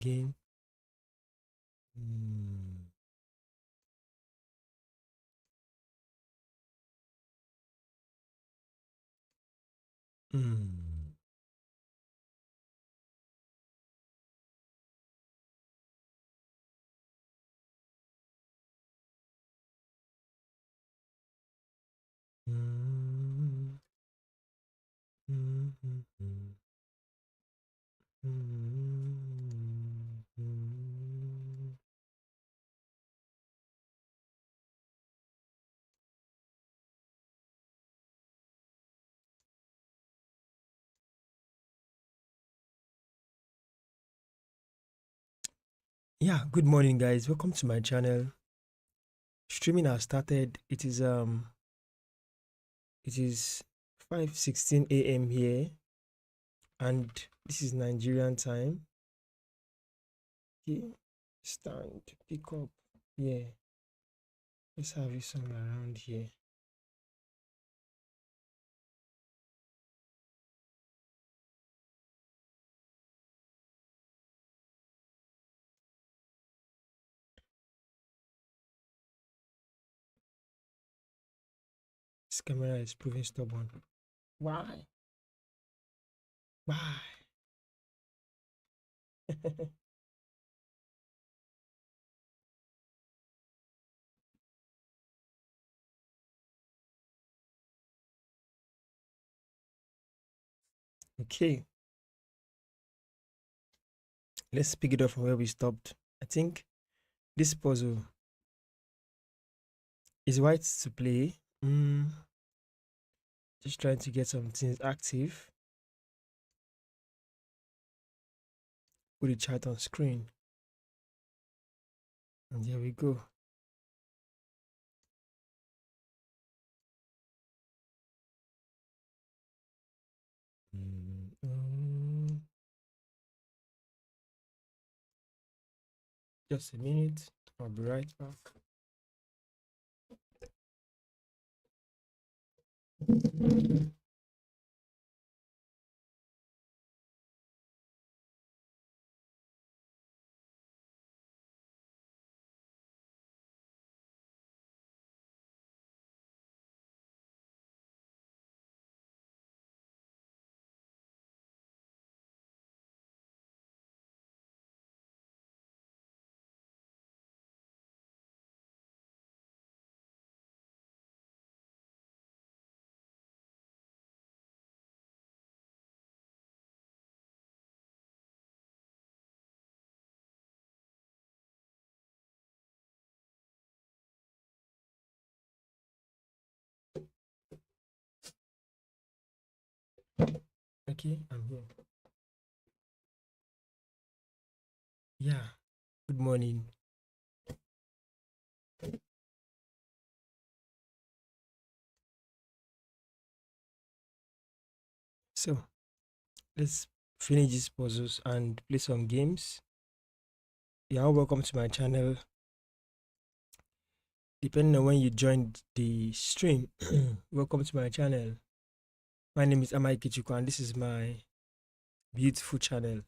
game. Yeah, good morning guys. Welcome to my channel. Streaming has started. It is 5:16 a.m. here and this is Nigerian time. Okay, stand, pick up. Yeah. Let's have you somewhere around here. This camera is proving stubborn. Why? Why? Okay. Let's pick it up from where we stopped. I think this puzzle is white to play. Just trying to get some things active. Put the chat on screen. And here we go. Just a minute. I'll be right back. Okay, I'm here. Yeah, good morning. So, let's finish these puzzles and play some games. Yeah, welcome to my channel. Depending on when you joined the stream, welcome to my channel. My name is Ikechukwu and this is my beautiful channel.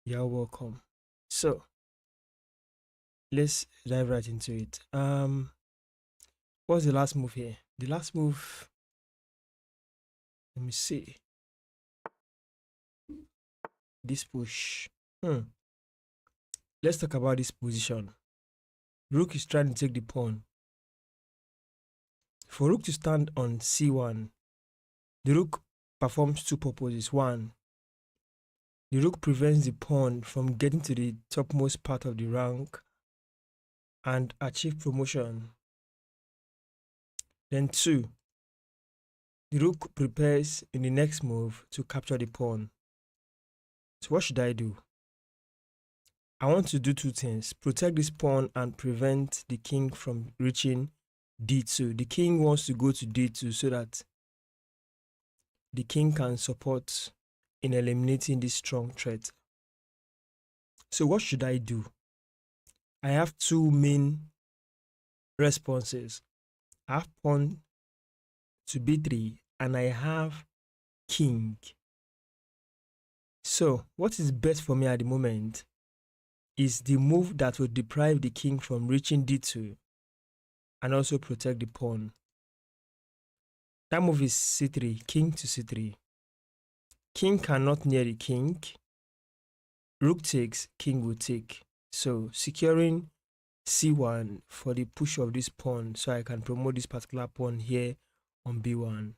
You're welcome. So, let's dive right into it. What's the last move here? The last move, let me see. This push. Let's talk about this position. Rook is trying to take the pawn. For rook to stand on c1, the rook performs two purposes. One, the rook prevents the pawn from getting to the topmost part of the rank and achieve promotion. Then two, the rook prepares in the next move to capture the pawn. So what should I do? I want to do two things: protect this pawn and prevent the king from reaching d2. The king wants to go to d2 so that the king can support in eliminating this strong threat. So what should I do? I have two main responses. I have pawn to b3 and I have king. So what is best for me at the moment is the move that will deprive the king from reaching d2 and also protect the pawn. That move is c3, king to c3. King cannot near the king. Rook takes, king will take. So securing c1 for the push of this pawn, so I can promote this particular pawn here on b1.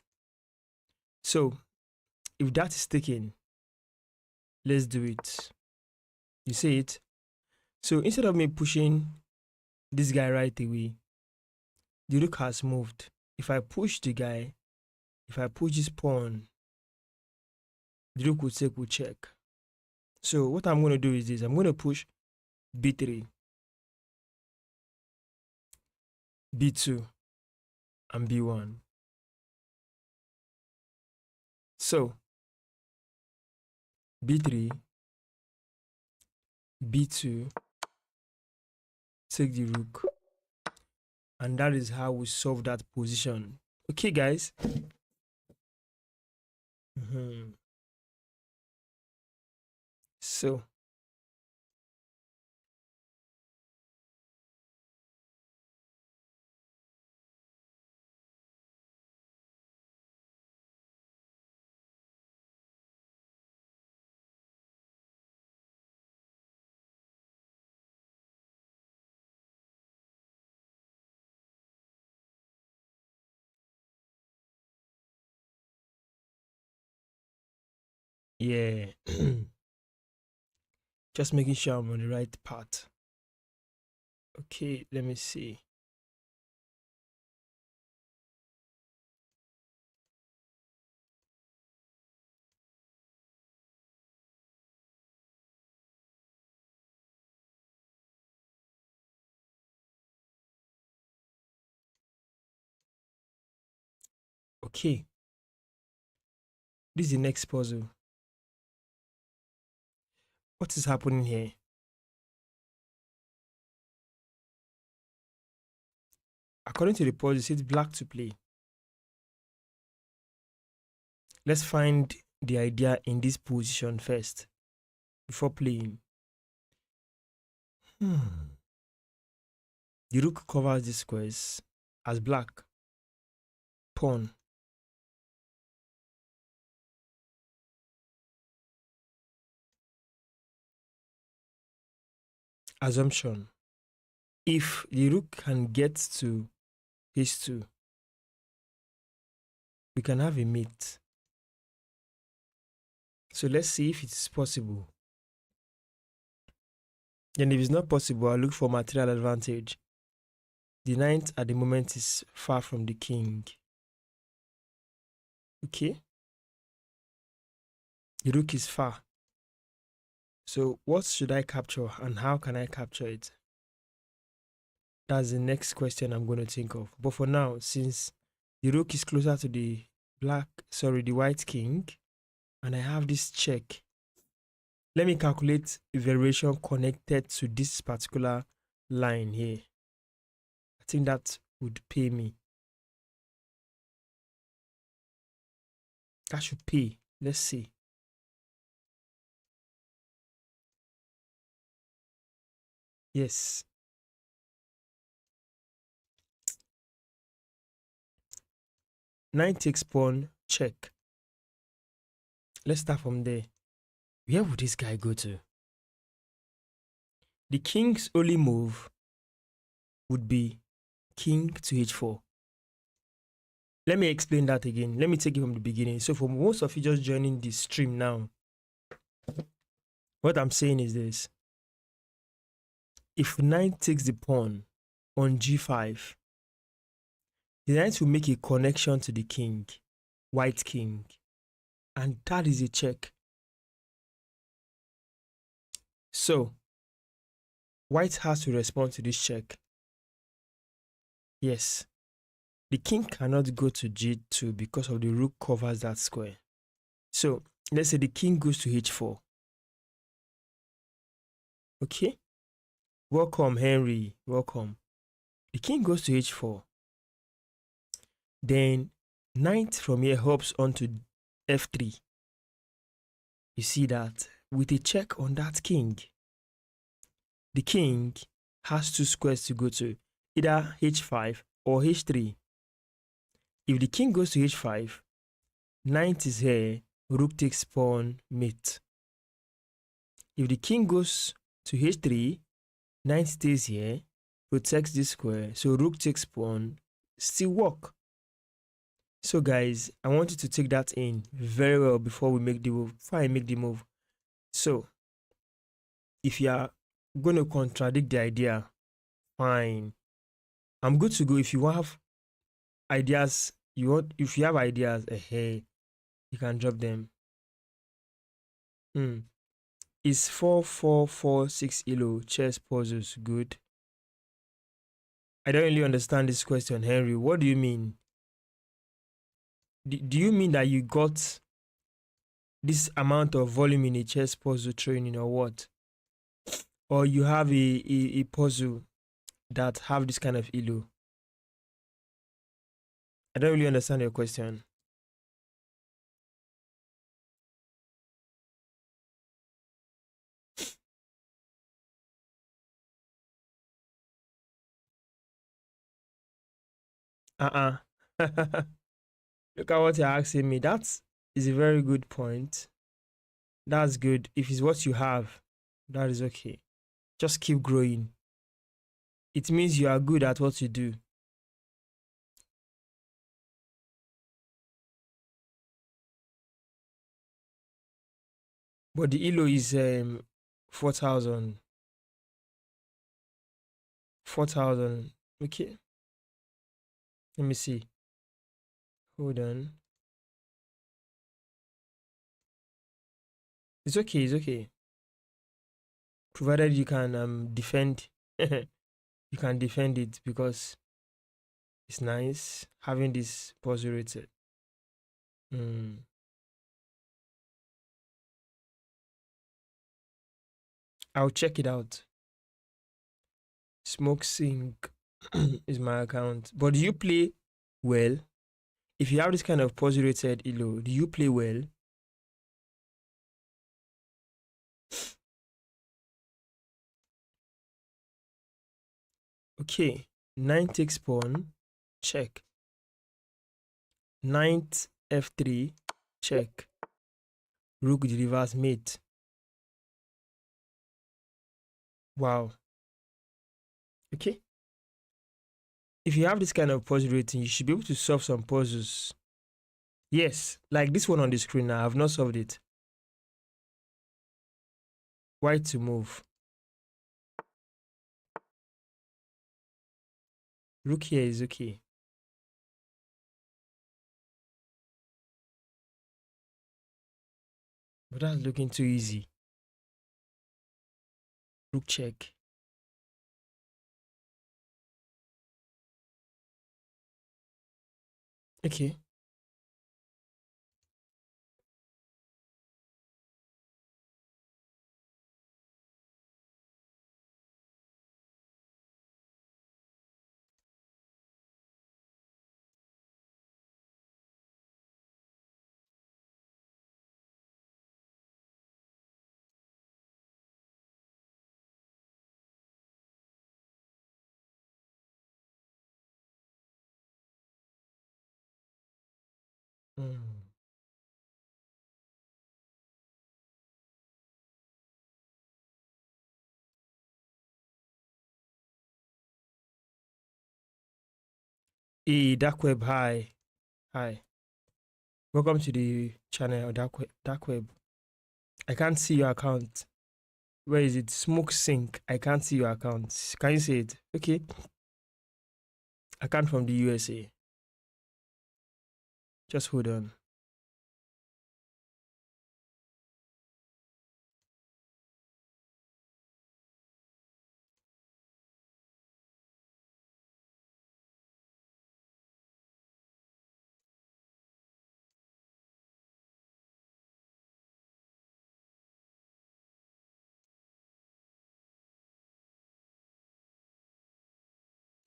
So if that is taken, let's do it. You see it? So instead of me pushing this guy right away, the rook has moved. If I push the guy, if I push this pawn, the rook will take, will check. So what I'm going to do is this. I'm going to push b3, b2, and b1. So b3, b2, take the rook, and that is how we solve that position. Okay, guys. So yeah, just making sure I'm on the right path. Okay, let me see. Okay, this is the next puzzle. What is happening here? According to the puzzle, it says black to play. Let's find the idea in this position first before playing. The rook covers the squares as black. Pawn. Assumption. If the rook can get to h2, we can have a mate. So let's see if it's possible. Then if it's not possible, I'll look for material advantage. The knight at the moment is far from the king. Okay. The rook is far. So what should I capture and how can I capture it? That's the next question I'm going to think of. But for now, since the rook is closer to the white king, and I have this check, let me calculate a variation connected to this particular line here. I think that would pay me. That should pay. Let's see. Yes. Knight takes pawn, check. Let's start from there. Where would this guy go to? The king's only move would be king to h4. Let me explain that again. Let me take it from the beginning. So for most of you just joining the stream now, what I'm saying is this. If knight takes the pawn on g5, the knight will make a connection to the king, white king, and that is a check. So white has to respond to this check. Yes, the king cannot go to g2 because of the rook covers that square. So let's say the king goes to h4. Okay, welcome Henry, welcome. The king goes to h4. Then knight from here hops onto f3. You see that with a check on that king. the king has 2 squares to go to, either h5 or h3. If the king goes to h5, knight is here, rook takes pawn, mate. If the king goes to h3, knight stays here, protects this square, so rook takes pawn, still work. So guys, I want you to take that in very well before we make the move, before I make the move. So, if you are going to contradict the idea, fine. I'm good to go. If you have ideas, if you have ideas, hey, you can drop them. Is 4446 Elo Chess Puzzles good? I don't really understand this question, Henry. What do you mean? Do you mean that you got this amount of volume in a chess puzzle training or what? Or you have a puzzle that have this kind of Elo? I don't really understand your question. Look at what you're asking me. That is a very good point. That's good. If it's what you have, that is okay. Just keep growing. It means you are good at what you do. But the Elo is 4,000. 4,000. Okay. Let me see. Hold on. It's okay. It's okay. Provided you can defend. You can defend it because it's nice having this puzzle rated. I'll check it out. Smoke Sync is my account. But do you play well? If you have this kind of puzzle rated Elo, do you play well? Okay, 9 takes pawn, check. Knight f3, check. Rook delivers mate. Wow. Okay. If you have this kind of puzzle rating, you should be able to solve some puzzles. Yes, like this one on the screen now, I have not solved it. White to move. Rook here is okay. But that's looking too easy. Rook check. Okay. Hey, Dark Web, hi. Hi. Welcome to the channel, Dark Web. I can't see your account. Where is it? Smoke Sync. I can't see your account. Can you see it? Okay. Account from the USA. Just hold on.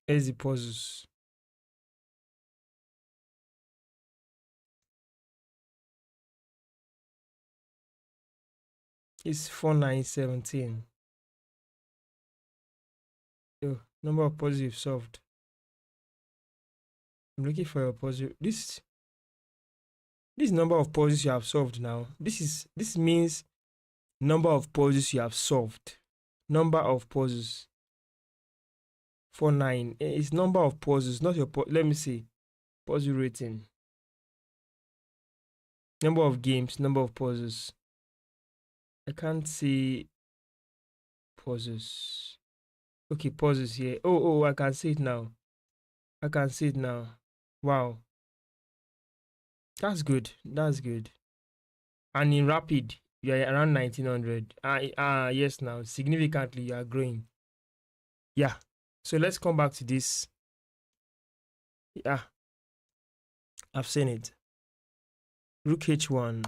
Here's the puzzles. It's 4917. Oh, number of puzzles you've solved. I'm looking for your puzzle. This number of puzzles you have solved now. This means number of puzzles you have solved. Number of puzzles. 49. It's number of puzzles, not your let me see. Puzzle rating. Number of games, number of puzzles. I can't see puzzles. Okay, puzzles here. Oh, I can see it now. I can see it now. Wow. That's good. That's good. And in rapid, you are around 1900. Yes, now significantly you are growing. Yeah. So let's come back to this. Yeah. I've seen it. Rook H1.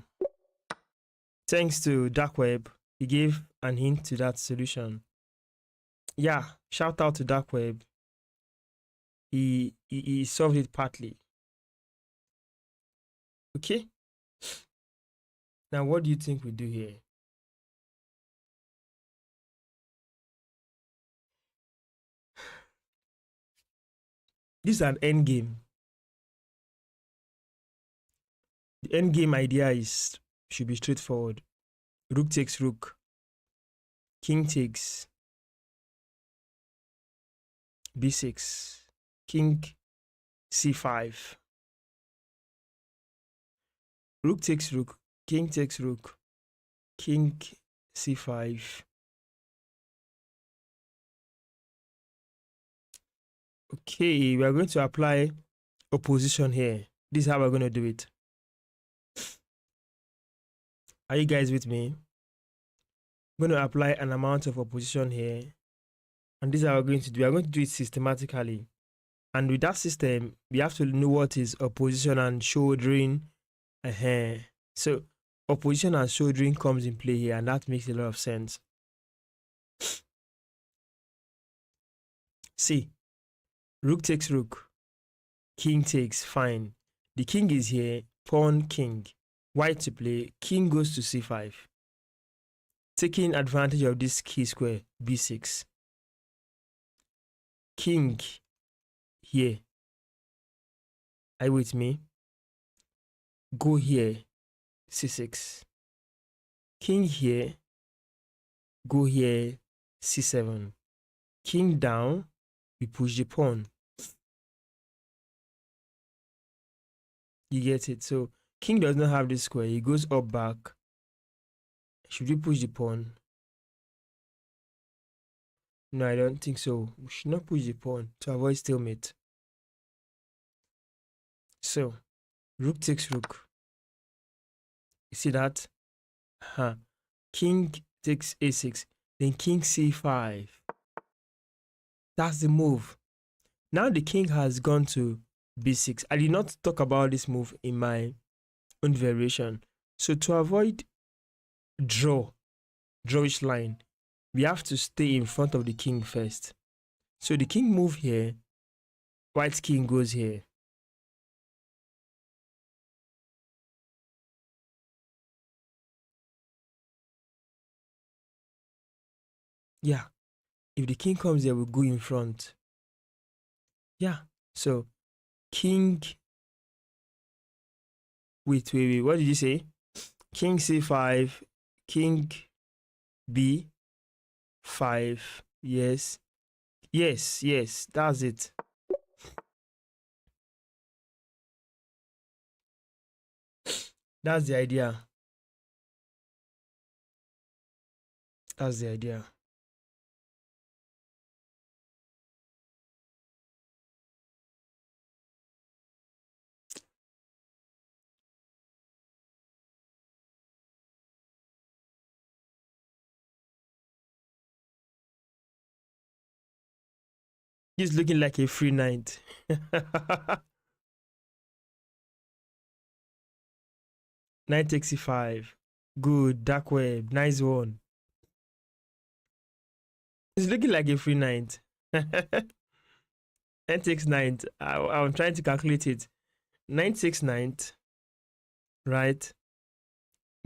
Thanks to Dark Web, he gave an hint to that solution. Yeah, shout out to Dark Web. He solved it partly. Okay. Now, what do you think we do here? This is an end game. The end game idea should be straightforward. Rook takes rook. King takes b6. King c5. Rook takes rook. King takes rook. King c5. Okay, we are going to apply opposition here. This is how we're going to do it. Are you guys with me? I'm going to apply an amount of opposition here. And this is how we're going to do it. We're going to do it systematically. And with that system, we have to know what is opposition and shouldering. So opposition and shouldering comes in play here, and that makes a lot of sense. See, rook takes rook. King takes, fine. The king is here, pawn, king. White to play, king goes to c5. Taking advantage of this key square, b6. King here. Are you with me? Go here, c6. King here. Go here, c7. King down, we push the pawn. You get it? So king does not have this square. He goes up, back. Should we push the pawn? No, I don't think so. We should not push the pawn to avoid stalemate. So, rook takes rook. You see that? King takes a6. Then king c5. That's the move. Now the king has gone to b6. I did not talk about this move in my own variation. So to avoid drawish line, we have to stay in front of the king first. So the king move here, white king goes here. Yeah, if the king comes here, we'll go in front. Yeah, so king, wait, what did you say? King c5, king b5, yes, that's it. That's the idea. That's the idea. He's looking like a free knight. Knight takes c5. Good, dark web, nice one. He's looking like a free knight. Knight takes knight. I'm trying to calculate it. Knight takes knight. Right.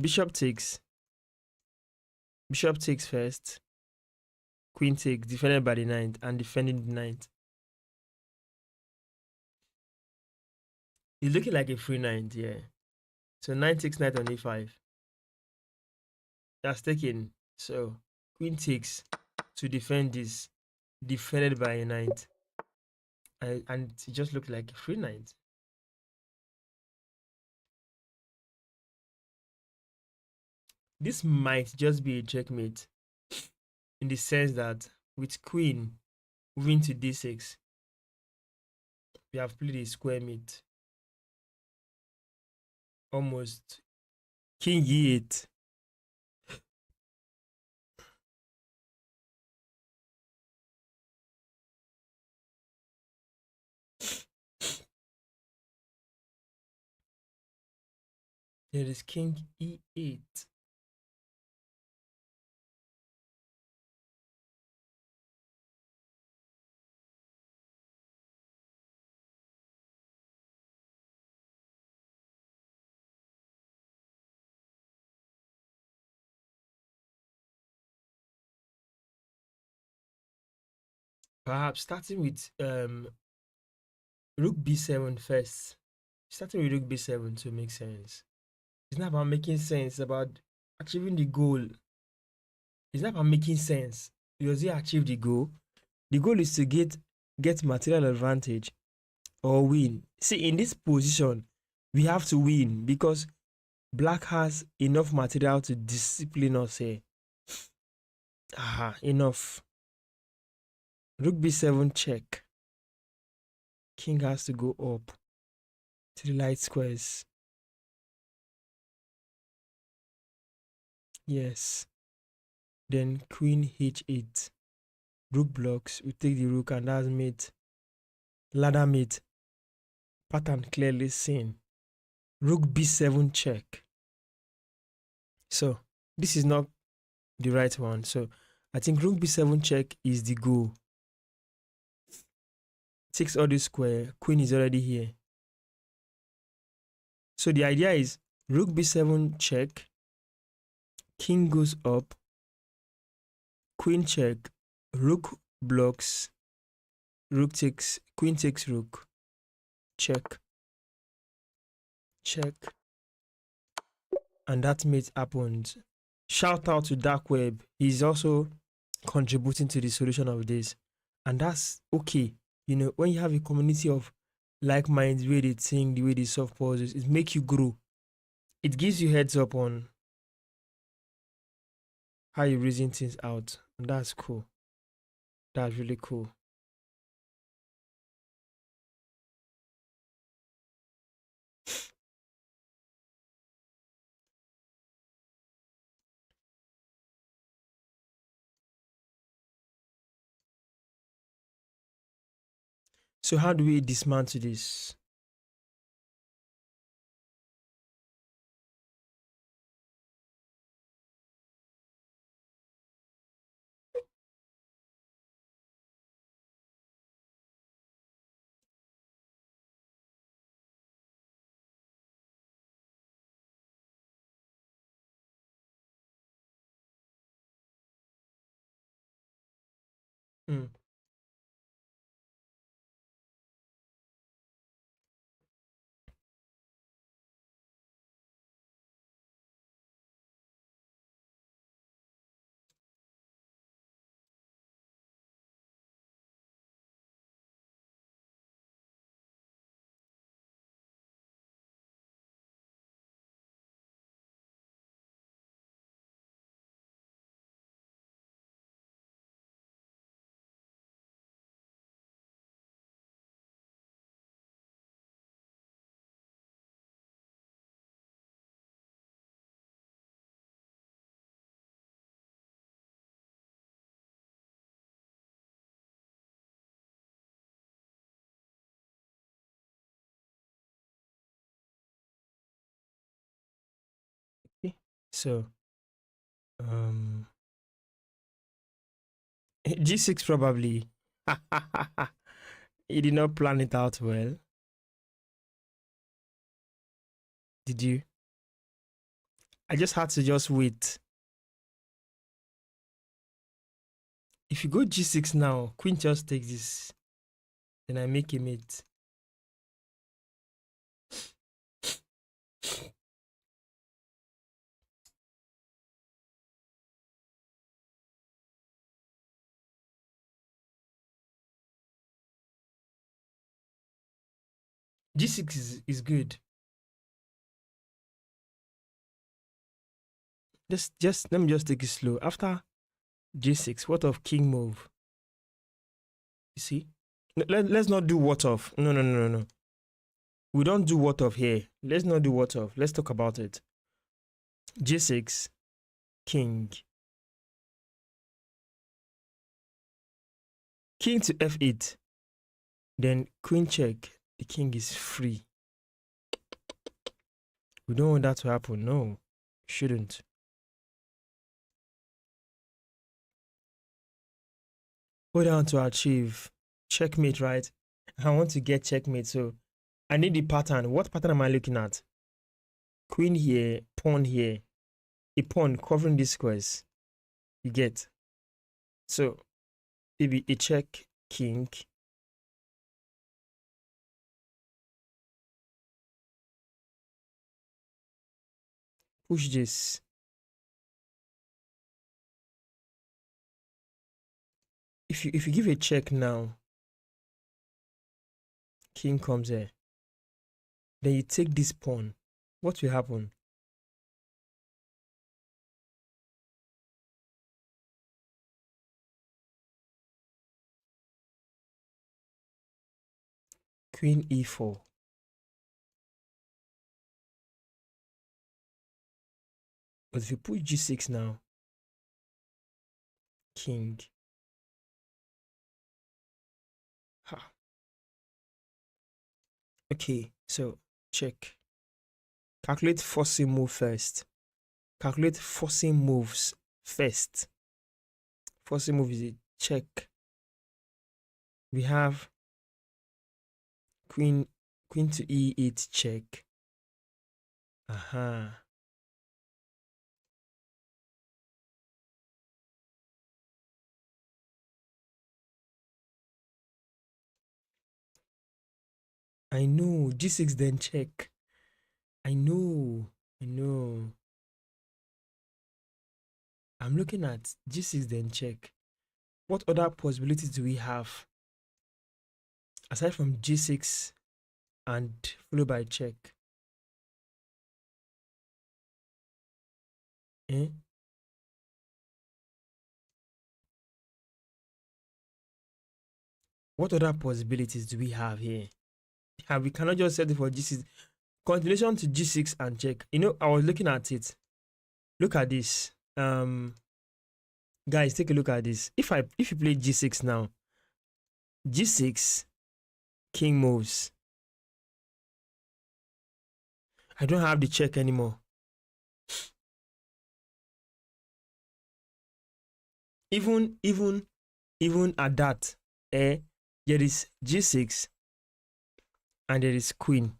Bishop takes. Bishop takes first. queen takes, defended by the knight, and defending the knight. It's looking like a free knight, yeah. So knight takes knight on e5. That's taken. So queen takes to defend this, defended by a knight. And it just looked like a free knight. This might just be a checkmate in the sense that with queen moving to d6, we have played a square mate. Almost king e8. There is king e8. Perhaps starting with rook b7 first. Starting with rook b7 to make sense. It's not about making sense, it's about achieving the goal. It's not about making sense. Does he achieve the goal? The goal is to get material advantage or win. See, in this position, we have to win because black has enough material to discipline us here. Enough. Rook b7 check. King has to go up to the light squares. Yes. Then queen h8. Rook blocks. We take the rook and that's mate. Ladder mate. Pattern clearly seen. Rook b7 check. So this is not the right one. So I think rook b7 check is the goal. Takes all this square. Queen is already here. So the idea is rook b7 check. King goes up. Queen check. Rook blocks. Rook takes. Queen takes rook. Check. Check. And that mate happens. Shout out to Dark Web. He's also contributing to the solution of this. And that's okay. You know, when you have a community of like minds, the way they think, the way they solve puzzles, it makes you grow. It gives you heads up on how you reason things out. And that's cool. That's really cool. So how do we dismantle this? Mm. Okay. So G6 probably. He did not plan it out well. Did you? I just had to just wait. If you go g6 now, queen just takes this. Then I make a mate. G6 is good. Just let me just take it slow. After G6, what of king move? You see? Let's not do what of. No. We don't do what of here. Let's not do what of. Let's talk about it. G6, king. King to f8. Then queen check. The king is free. We don't want that to happen. No, shouldn't. Go down to achieve checkmate, right? I want to get checkmate, so I need the pattern. What pattern am I looking at? Queen here, pawn here, a pawn covering these squares. You get. So maybe a check, king. Push this. If you give a check now, king comes here. Then you take this pawn. What will happen? Queen e4. But if you put g6 now, king. Ha. Okay, so check. Calculate forcing move first. Calculate forcing moves first. Forcing move is a check. We have queen to e8 check. Aha. I know. G6 then check. I know. I'm looking at G6 then check. What other possibilities do we have aside from G6 and followed by check? Eh? What other possibilities do we have here? Yeah, we cannot just set it for G6. Continuation to G6 and check. You know, I was looking at it. Look at this. Guys, take a look at this. If you play G6 now, G6, king moves. I don't have the check anymore. Even at that, there is G6 and there is queen.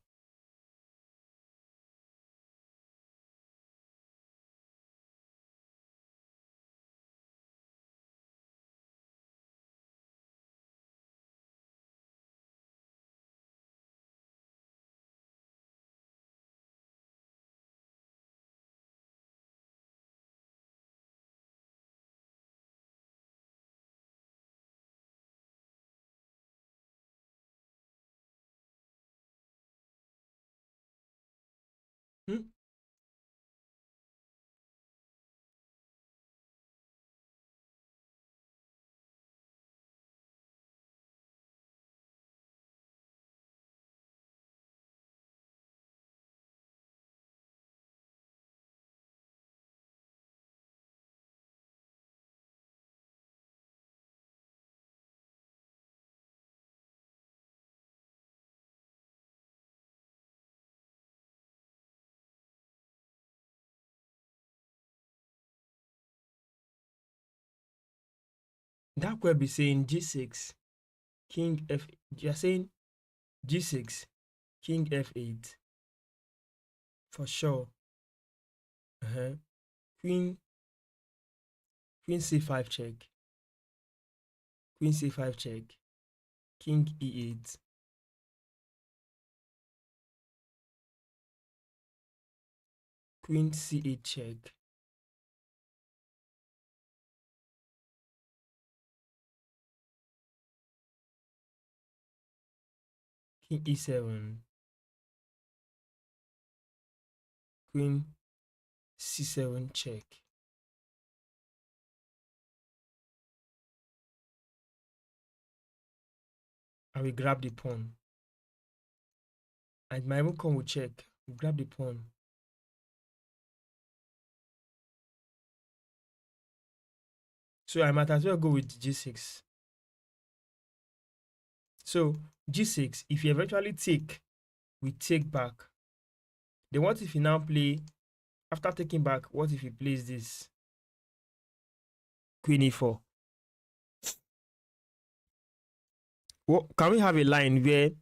Hmm? That could be saying G6, king f. You're saying G6, king f8 for sure. Queen c5 check. queen c5 check, king e8, queen c8 check, king e7, queen c7 check, and we grab the pawn. And my IruimCam will check, we grab the pawn. So I might as well go with g6. So g6, if you eventually take, we take back. Then what if you now play, after taking back, what if you plays this? Queen e4. What, can we have a line where,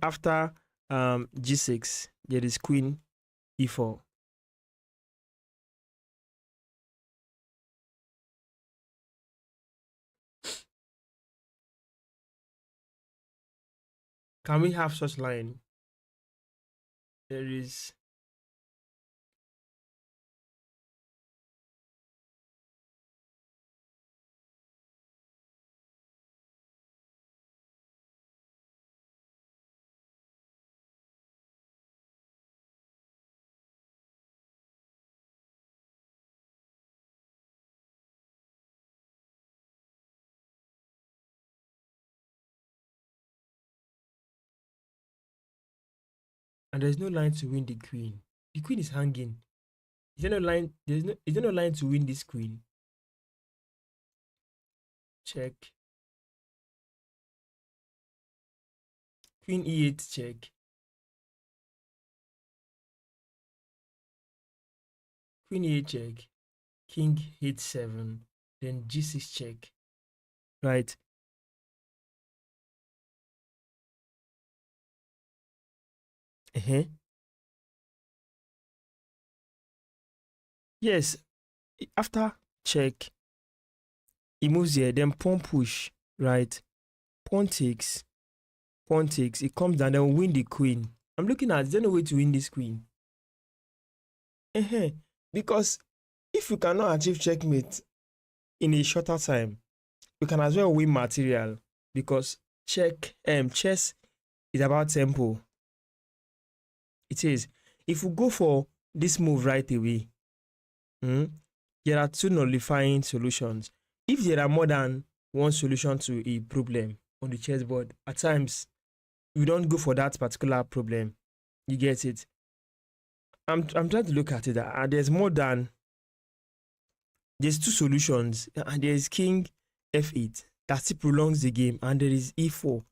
after g6, there is queen e4? Can we have such line? There is and there's no line to win the queen. The queen is hanging. Is there no line? Is there no line to win this queen? Check. Queen e8 check. Queen e8 check. King h7. Then g6 check. Right. Yes. After check, he moves here. Then pawn push. Right. Pawn takes. Pawn takes. It comes down. Then win the queen. I'm looking at, is there no way to win this queen? Because if we cannot achieve checkmate in a shorter time, we can as well win material, because chess is about tempo. It is. If we go for this move right away, there are two nullifying solutions. If there are more than one solution to a problem on the chessboard, at times we don't go for that particular problem. You get it? I'm trying to look at it. There's two solutions, and there's king f8 that still prolongs the game, and there is e4.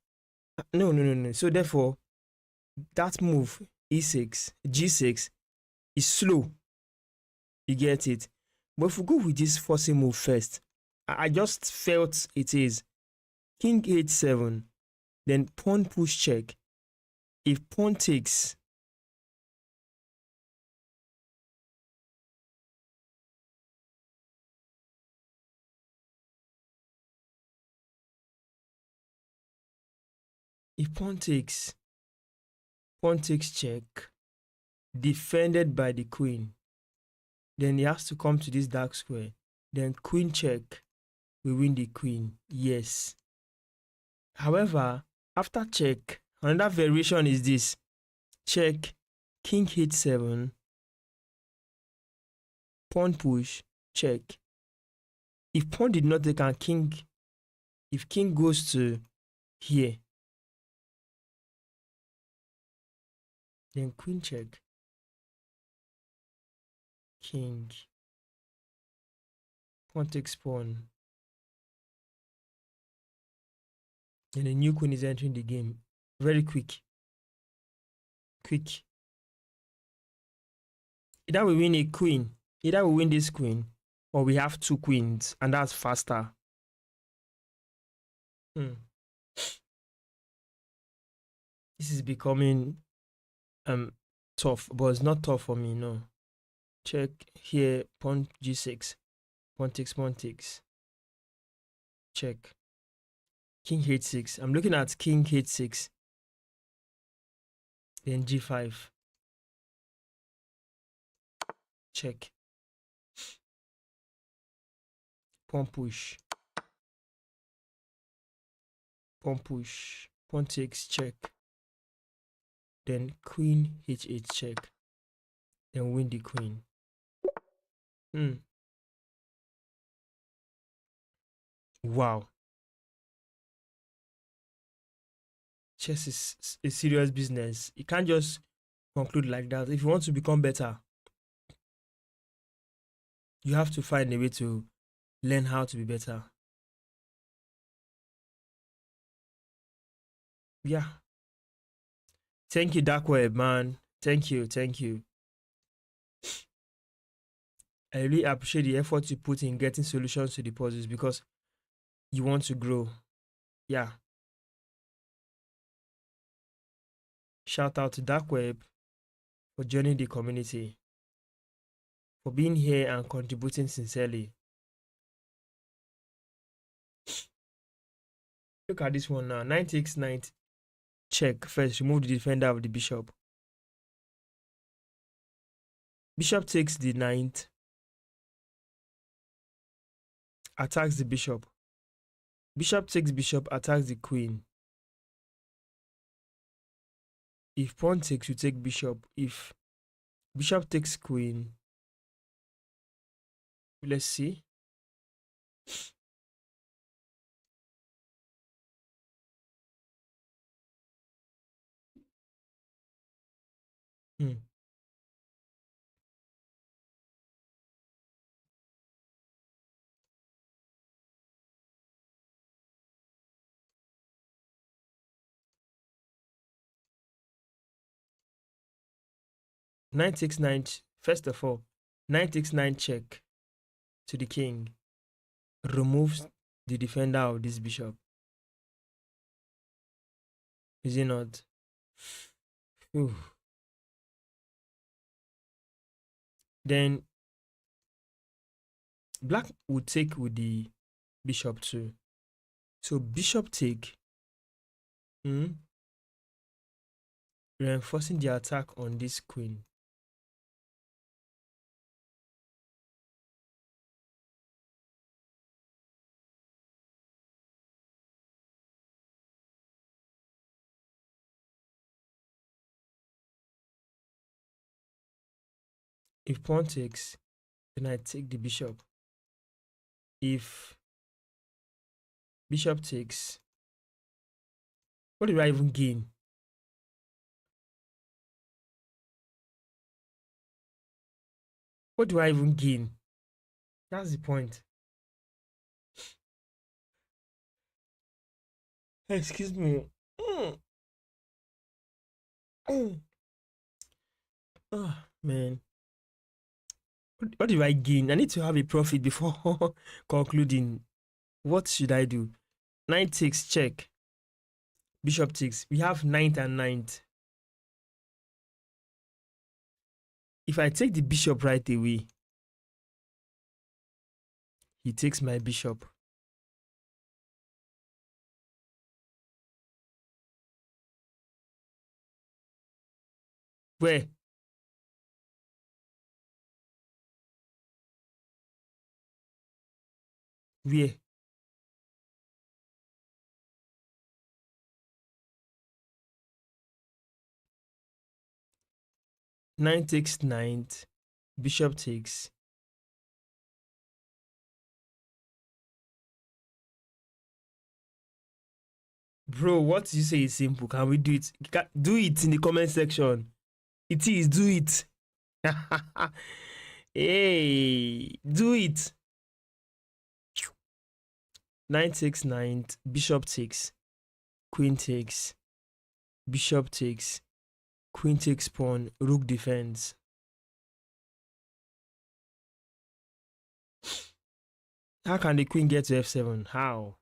No. So therefore, that move e6, g6 is slow. You get it? But if we go with this forcing move first, I just felt it is king h7, then pawn push check. If pawn takes, pawn takes check, defended by the queen, then he has to come to this dark square. Then queen check, we win the queen. Yes. However, after check, another variation is this. Check, king h7, pawn push, check. If pawn did not take, and if king goes to here, then queen check, king, pawn takes pawn, then a new queen is entering the game. Very quick. Either we win a queen, either we win this queen, or we have two queens, and that's faster. This is becoming tough, but it's not tough for me, no. Check here, pawn g6, pawn takes. check. King h6. I'm looking at king h6. Then g5. Check. Pawn push. Pawn push. Pawn takes, check. Then queen h8 check. Then win the queen. Wow. Chess is a serious business. You can't just conclude like that. If you want to become better, you have to find a way to learn how to be better. Yeah. Thank you, Dark Web, man. Thank you. I really appreciate the effort you put in getting solutions to the puzzles because you want to grow. Yeah. Shout out to Dark Web for joining the community, for being here and contributing sincerely. Look at this one now. Knight takes knight. Check. First, remove the defender of the bishop. Bishop takes the knight. Attacks the bishop. Bishop takes bishop, attacks the queen. If pawn takes, you take bishop. If bishop takes queen, let's see. Knight takes knight. First of all, knight takes knight check to the king. Removes the defender of this bishop. Is it not? Ooh. Then black would take with the bishop too. So bishop take. Reinforcing the attack on this queen. If pawn takes, then I take the bishop. If bishop takes, what do I even gain? What do I even gain? That's the point. Excuse me. Oh, man. What do I gain? I need to have a profit before concluding. What should I do? Knight takes, check. Bishop takes. We have knight and knight. If I take the bishop right away, he takes my bishop. Where? Where? Knight takes knight. Bishop takes. Bro, what you say is simple. Can we do it? Do it in the comment section. It is, do it. Hey, do it. Knight takes knight. Bishop takes. Queen takes. Bishop takes. Queen takes pawn. Rook defends. How can the queen get to f7? How?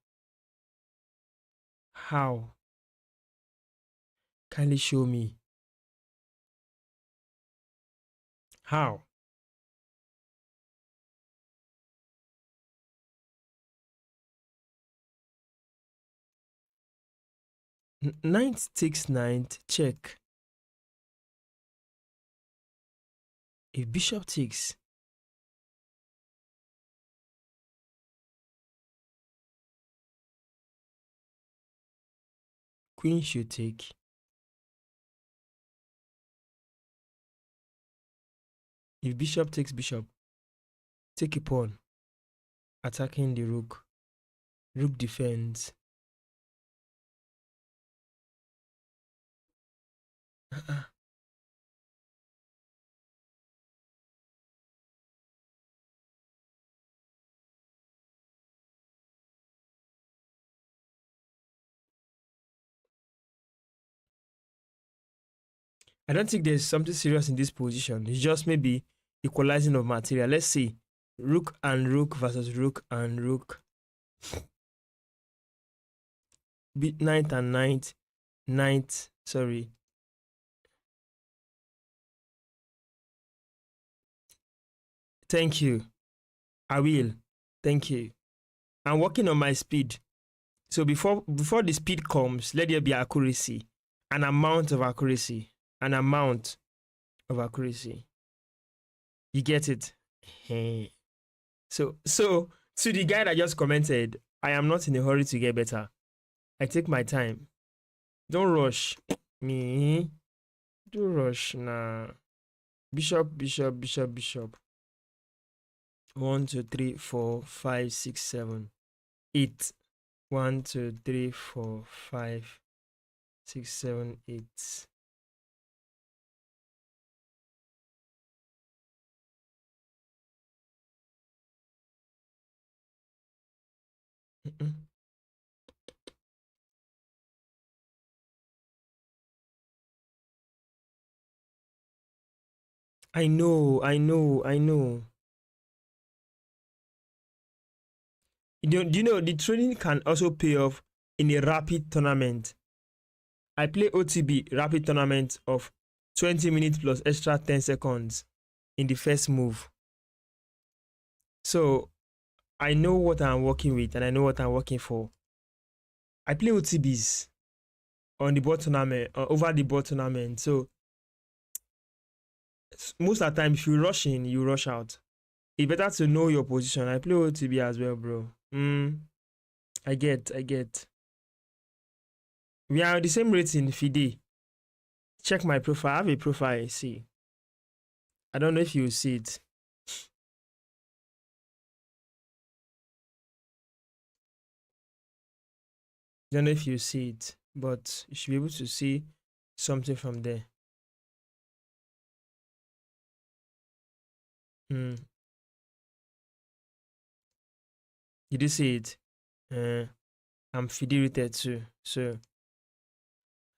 How? Kindly show me. How? Knight takes knight, check. If bishop takes, queen should take. If bishop takes bishop, take a pawn, attacking the rook. Rook defends. I don't think there's something serious in this position. It's just maybe equalizing of material. Let's see. Rook and rook versus rook and rook. Knight and knight. Knight, sorry. Thank you. I will. Thank you. I'm working on my speed. So before the speed comes, let there be accuracy. An amount of accuracy. An amount of accuracy. You get it? So to the guy that just commented, I am not in a hurry to get better. I take my time. Don't rush me. Don't rush nah. Bishop, bishop, bishop, bishop. 1, 2, 3, 4, 5, 6, 7, 8. 1, 2, 3, 4, 5, 6, 7, 8. I know. Do you know the training can also pay off in a rapid tournament? I play OTB rapid tournament of 20 minutes plus extra 10 seconds in the first move. So I know what I'm working with and I know what I'm working for. I play OTBs on the board tournament or over the board tournament. So most of the time, if you rush in, you rush out. It's better to know your position. I play OTB as well, bro. I get. We are on the same rating, FIDE. Check my profile. I have a profile, see. I don't know if you see it. Don't know if you see it, but you should be able to see something from there. Did you see it? I'm FIDE rated too, so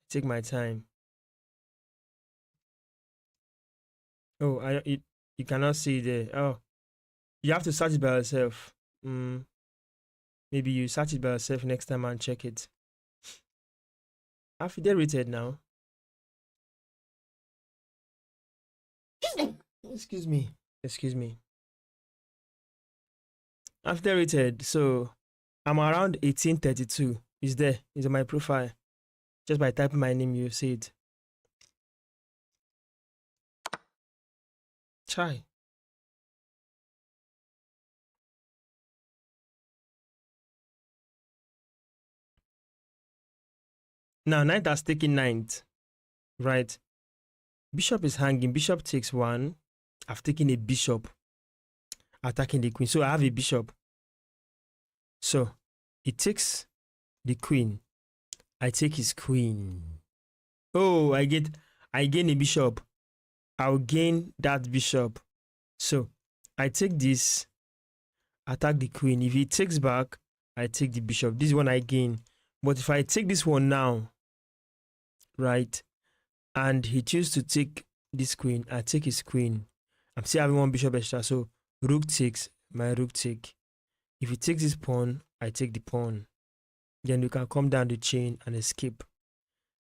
take my time. Oh, you cannot see it there. Oh, you have to search it by yourself. Maybe you search it by yourself next time and check it. I'm FIDE rated now. Excuse me. After rated, so I'm around 1832. It's there. It's on my profile. Just by typing my name, you see it. Try. Now, knight has taken ninth. Right. Bishop is hanging. Bishop takes 1. I've taken a bishop. Attacking the queen. So I have a bishop. So he takes the queen. I take his queen. Oh, I gain a bishop. I'll gain that bishop. So I take this, attack the queen. If he takes back, I take the bishop. This one I gain. But if I take this one now, right, and he chooses to take this queen, I take his queen. I'm still having one bishop extra. So rook takes, my rook take. If he takes this pawn, I take the pawn. Then we can come down the chain and escape.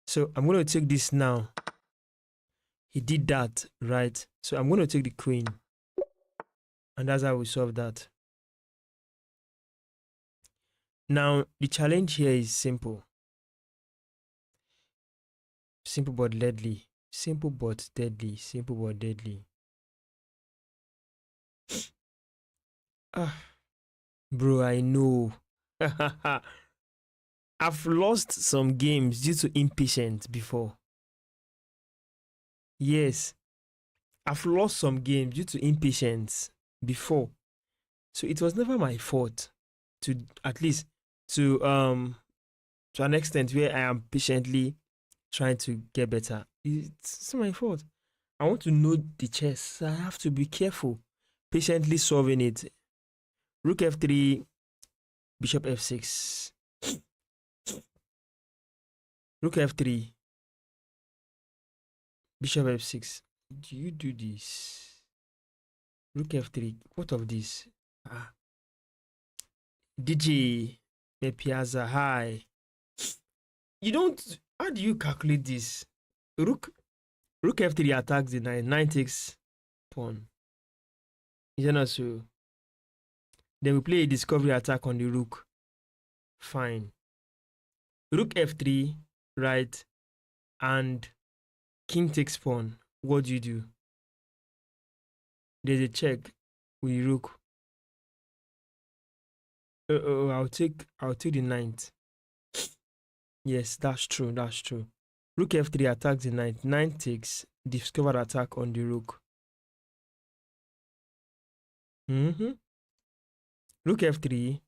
So I'm going to take this now. He did that, right? So I'm going to take the queen. And that's how we solve that. Now, the challenge here is simple. Simple but deadly. Simple but deadly. Simple but deadly. Ah, bro, I know. I've lost some games due to impatience before. Yes, I've lost some games due to impatience before. So it was never my fault, to at least to an extent where I am patiently trying to get better. It's my fault. I want to know the chess, so I have to be careful, patiently solving it. Rook f3, bishop f6. Rook f3, bishop f6. Do you do this? Rook f3. What of this? Ah, DJ, me piazza high. You don't. How do you calculate this? Rook f3 attacks the knight. Knight takes pawn. Is that not so? Then we play a discovery attack on the rook. Fine. Rook f3, right, and king takes pawn. What do you do? There's a check with rook. I'll take the knight. Yes, that's true. That's true. Rook f3 attacks the knight. Knight takes discovered attack on the rook. Rook f3.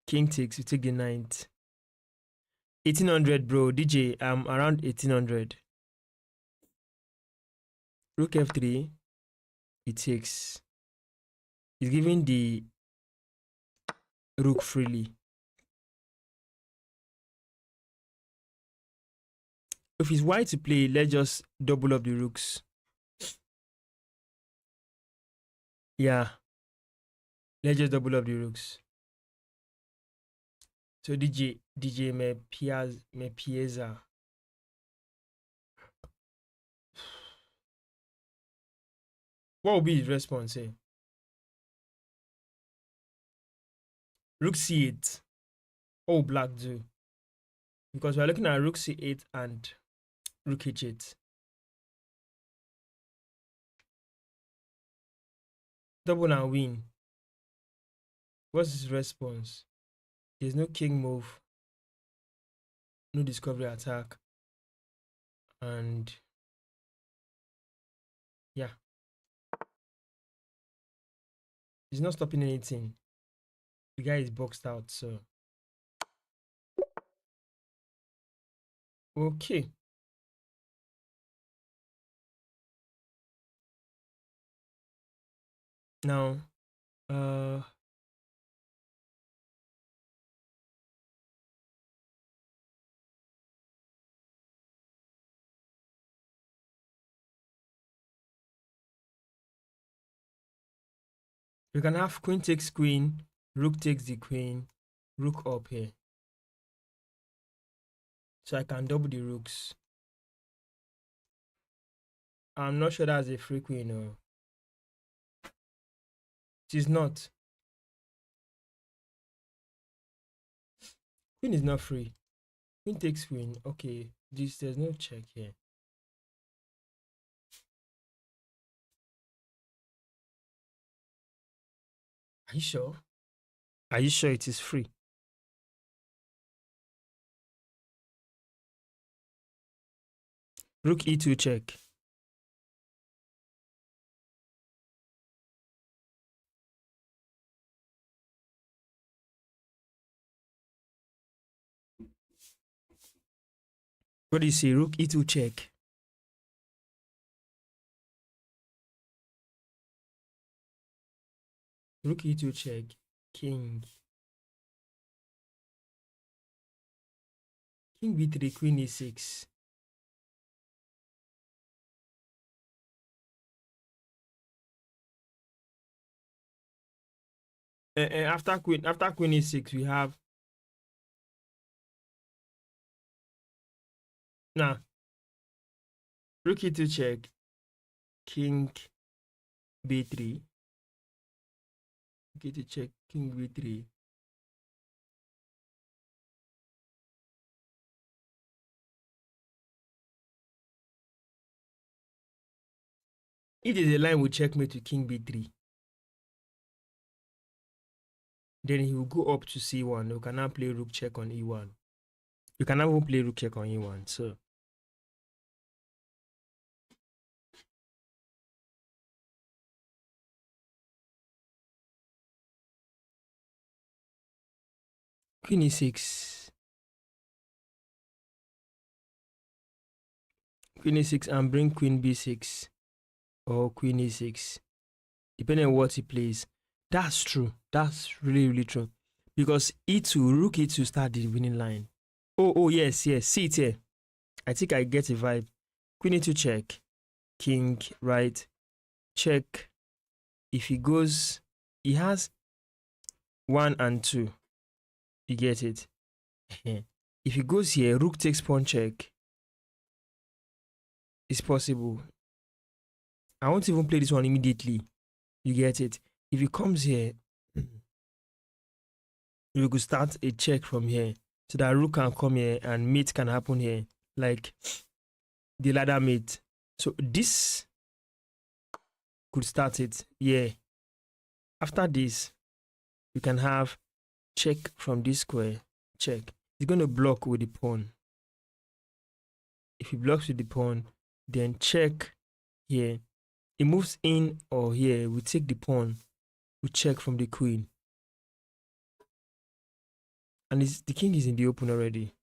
King takes. You take the knight. 1800, bro. DJ, I'm around 1800. Rook f3. It takes. It's giving the rook freely. If it's white to play, let's just double up the rooks. Yeah. Let's just double up the rooks. So DJ me pieza. What will be his response? Eh? Rook c8. Oh, black do. Because we're looking at rook c8 and rook h8. Double and win. What's his response? There's no king move. No discovery attack. And yeah. He's not stopping anything. The guy is boxed out, so. Okay. Now, you can have queen takes queen, rook takes the queen, rook up here. So I can double the rooks. I'm not sure that's a free queen. No. It is not. Queen is not free. Queen takes queen. Okay, there's no check here. Are you sure? Are you sure it is free? Rook e2 check. What do you see? Rook e2 check. Rook e2 check. King. King b3, queen e6. After queen e6, we have now rook e2 check. King b3. Rook e2 check. King b3. If there's a line with checkmate to king b3, then he will go up to c1. You can now play rook check on e1. You can now play rook check on e1. So queen e6. Queen e6 and bring queen b6 or queen e6, depending on what he plays. That's true. That's really, really true. Because e2, rook e2 start the winning line. Oh, yes. See it here. I think I get a vibe. Queen e2 check. King, right. Check. If he goes, he has 1 and 2. You get it? If he goes here, rook takes pawn check. It's possible. I won't even play this one immediately. You get it? If he comes here, we could start a check from here. So that rook can come here and mate can happen here. Like the ladder mate. So this could start it. Yeah. After this, you can have check from this square. Check. He's going to block with the pawn. If he blocks with the pawn, then check here. He moves in or here. We take the pawn. We check from the queen. And the king is in the open already.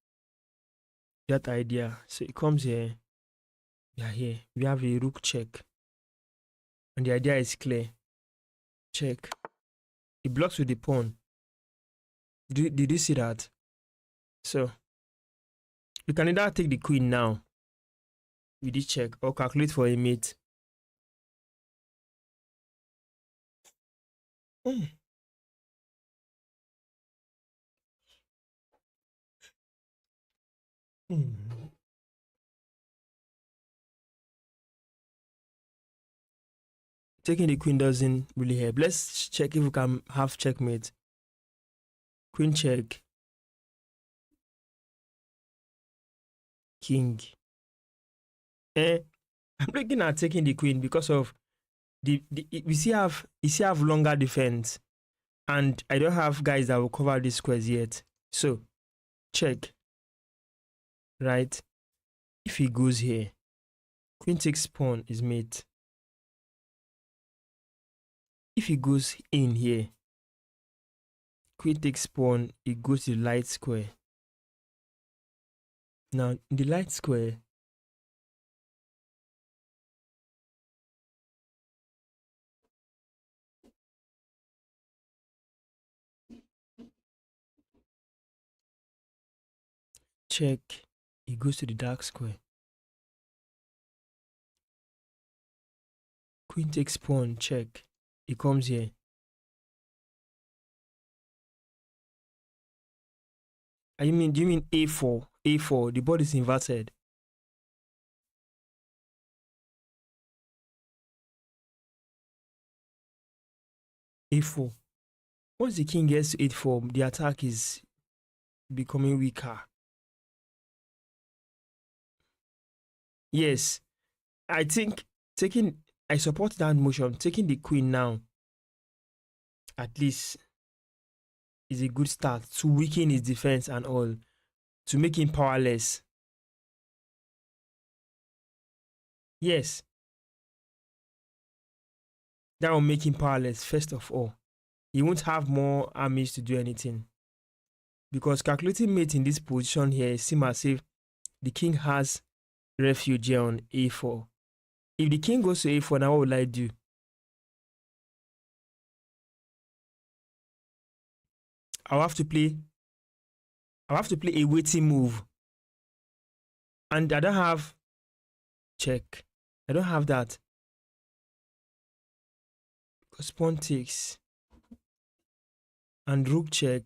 That idea. So it comes here. We are here. We have a rook check. And the idea is clear. Check. He blocks with the pawn. Did you see that? So you can either take the queen now with this check or calculate for a mate. Taking the queen doesn't really help. Let's check if we can have checkmate. Queen check. King. I'm looking at taking the queen because of we still have longer defense, and I don't have guys that will cover these squares yet. So check. Right. If he goes here, queen takes pawn is mate. If he goes in here, queen takes pawn, it goes to the light square. Now, in the light square, check, it goes to the dark square. Queen takes pawn, check, it comes here. Do you mean a4? A4, the board is inverted. A4. Once the king gets to a4, the attack is becoming weaker. Yes, I think I support that motion. Taking the queen now, at least, is a good start to weaken his defense and all, to make him powerless. Yes, that will make him powerless first of all. He won't have more armies to do anything. Because calculating mate in this position here seems as if the king has refuge here on a4. If the king goes to a4, now what will I do? I'll have to play a waiting move. And I don't have check. I don't have that. Because pawn takes. And rook check.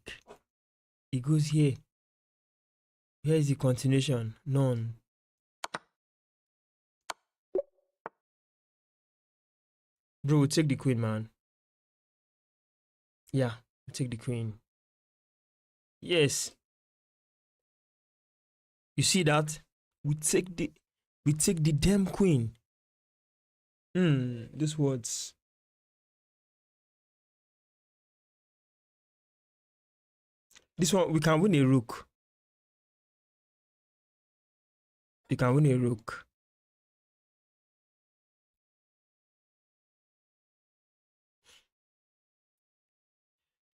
It goes here. Where is the continuation? None. Bro, we'll take the queen, man. Yeah, we'll take the queen. Yes. You see that? We take the damn queen. These words. This one, we can win a rook. You can win a rook.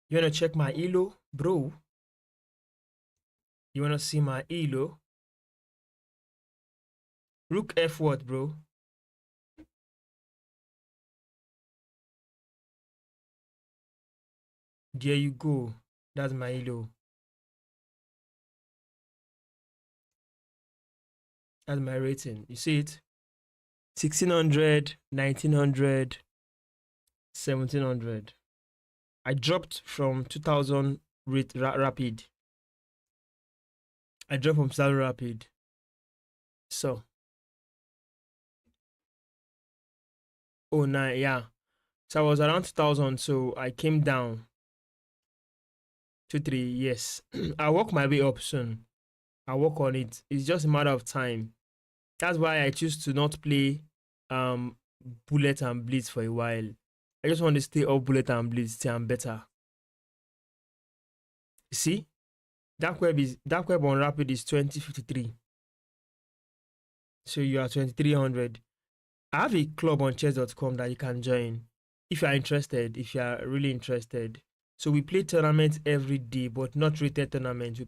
You wanna check my Elo, bro? You wanna see my Elo? Rook F what, bro? There you go. That's my Elo. That's my rating. You see it? 1600, 1900, 1700. I dropped from 2000 rate rapid. I dropped from 2000 rapid. So. Oh, nine, yeah. So I was around 2000, so I came down to 3. Yes. I'll work my way up soon. I'll work on it. It's just a matter of time. That's why I choose to not play bullet and blitz for a while. I just want to stay off bullet and blitz till I'm better. You see? Dark web on rapid is 2053. So you are 2300. I have a club on chess.com that you can join if you are interested, if you are really interested. So we play tournaments every day, but not rated tournaments. We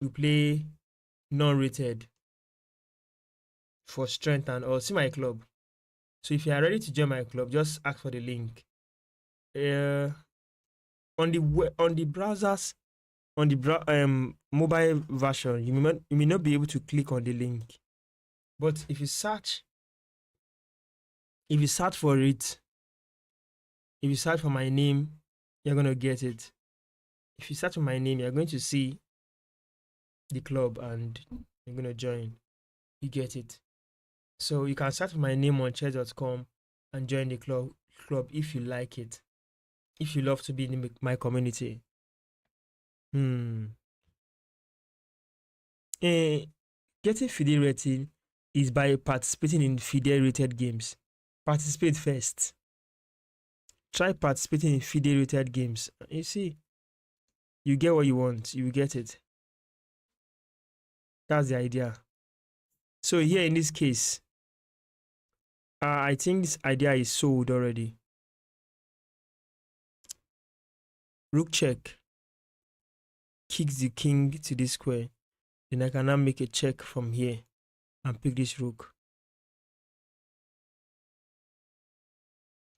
play non-rated for strength and all. See my club. So if you are ready to join my club, just ask for the link. On the browsers, on the mobile version, you may not be able to click on the link. But if you search for it, if you search for my name, you're gonna get it. If you search for my name, you're going to see the club and you're gonna join. You get it. So you can search for my name on chess.com and join the club if you like it. If you love to be in my community. Getting FIDE rating is by participating in FIDE rated games. Participate first. Try participating in FIDE rated games. You see, you get what you want, you will get it. That's the idea. So here in this case, I think this idea is sold already. Rook check. Kicks the king to this square. Then I can now make a check from here and pick this rook.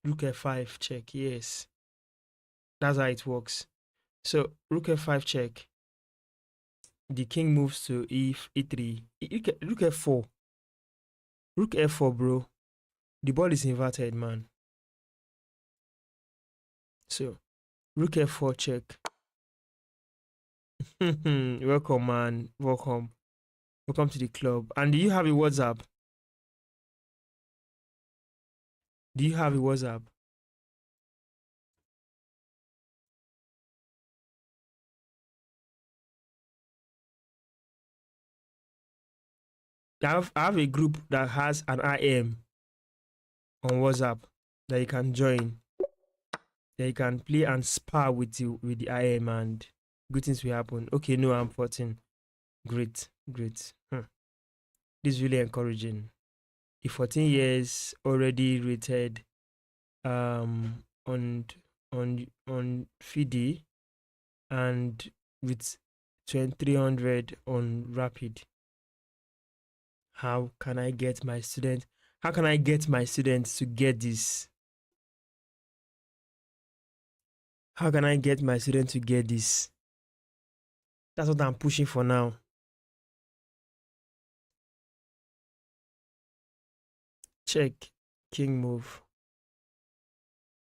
Rook f5 check, yes. That's how it works. So rook f5 check. The king moves to e3. Rook f4. Rook f4, bro. The ball is inverted, man. So rook f4 check. Welcome, man. Welcome. Welcome to the club. And do you have a WhatsApp? Do you have a WhatsApp? I have a group that has an IM on WhatsApp that you can join. That you can play and spar with the IM and good things will happen. Okay, no, I'm 14. Great. This is really encouraging. A 14 years already rated on FIDE and with 2300 on rapid. How can I get my students to get this? How can I get my students to get this? That's what I'm pushing for now. Check, king move.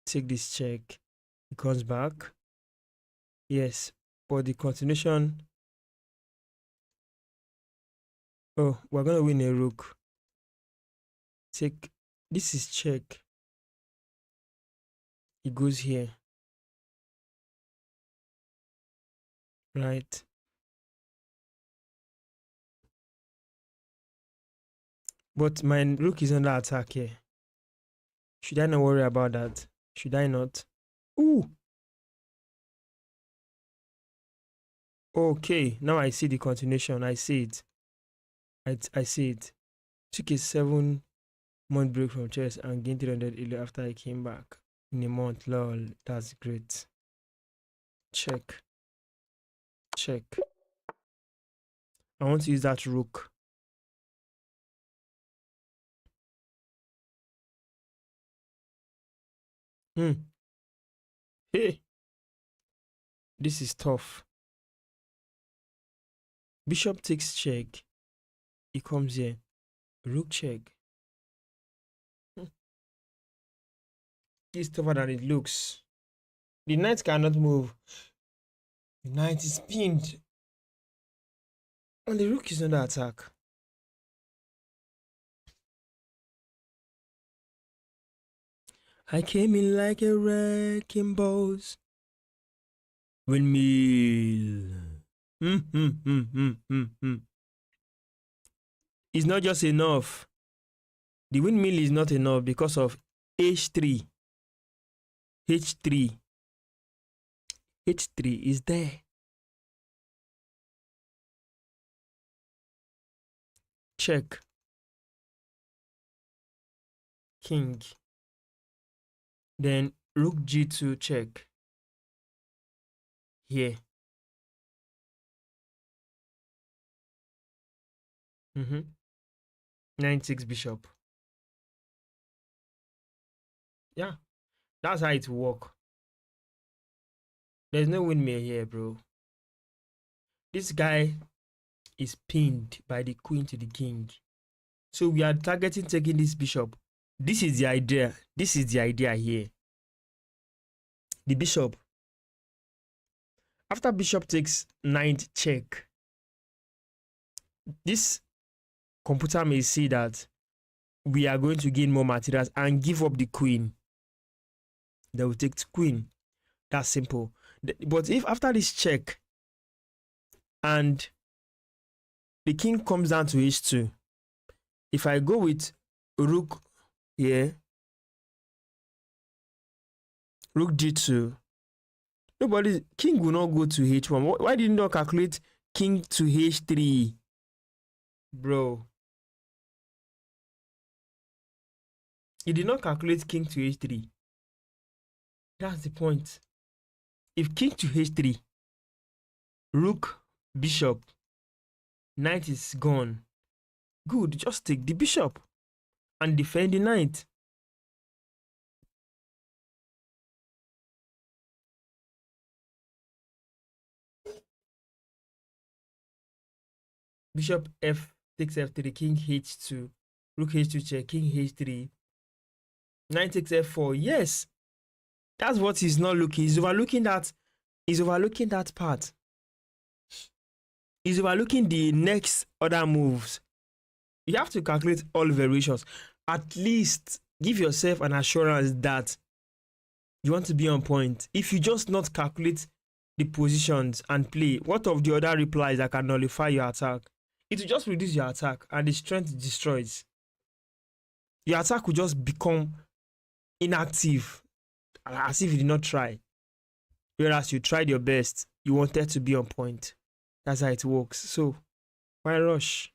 Take this check. He comes back. Yes, but the continuation. Oh, we're gonna win a rook. Take, this is check. It goes here. Right. But my rook is under attack here. Should I not worry about that? Should I not? Ooh! Okay, now I see the continuation. I see it. I see it. Took a 7-month break from chess and gained 300 Elo after I came back in a month. Lol, that's great. Check. Check. I want to use that rook. Hey, this is tough. Bishop takes check. He comes here. Rook check. It's tougher than it looks. The knight cannot move. The knight is pinned. And the rook is under attack. I came in like a wrecking balls. Windmill. It's not just enough. The windmill is not enough because of H3. H3. H3 is there. Check. King. Then rook G2 check. Here. Knight 6 bishop. Yeah. That's how it work. There's no windmill here, bro. This guy is pinned by the queen to the king. So we are targeting taking this bishop. This is the idea. This is the idea here. The bishop. After bishop takes knight check, this computer may see that we are going to gain more materials and give up the queen. They will take the queen. That's simple. But if after this check and the king comes down to h2, if I go with rook here, rook g2, king will not go to h1. Why didn't you calculate king to h3? Bro, you did not calculate king to h3. That's the point. If king to h3, rook, bishop, knight is gone. Good, just take the bishop and defend the knight. Bishop f takes f3, king h2, rook h2 check, king h3, knight takes f4. Yes, that's what he's not looking. He's overlooking that. He's overlooking that part. He's overlooking the next other moves. You have to calculate all variations. At least give yourself an assurance that you want to be on point. If you just not calculate the positions and play, what of the other replies that can nullify your attack? It will just reduce your attack and the strength destroys. Your attack will just become inactive, as if you did not try. Whereas you tried your best, you wanted to be on point. That's how it works. So, why rush?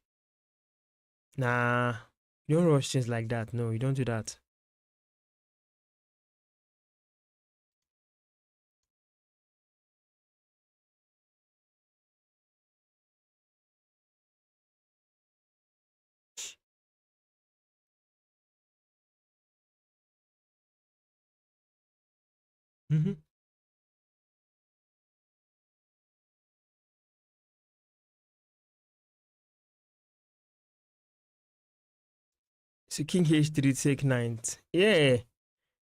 Nah, you don't rush things like that. No, you don't do that. So king h3 take knight. Yeah.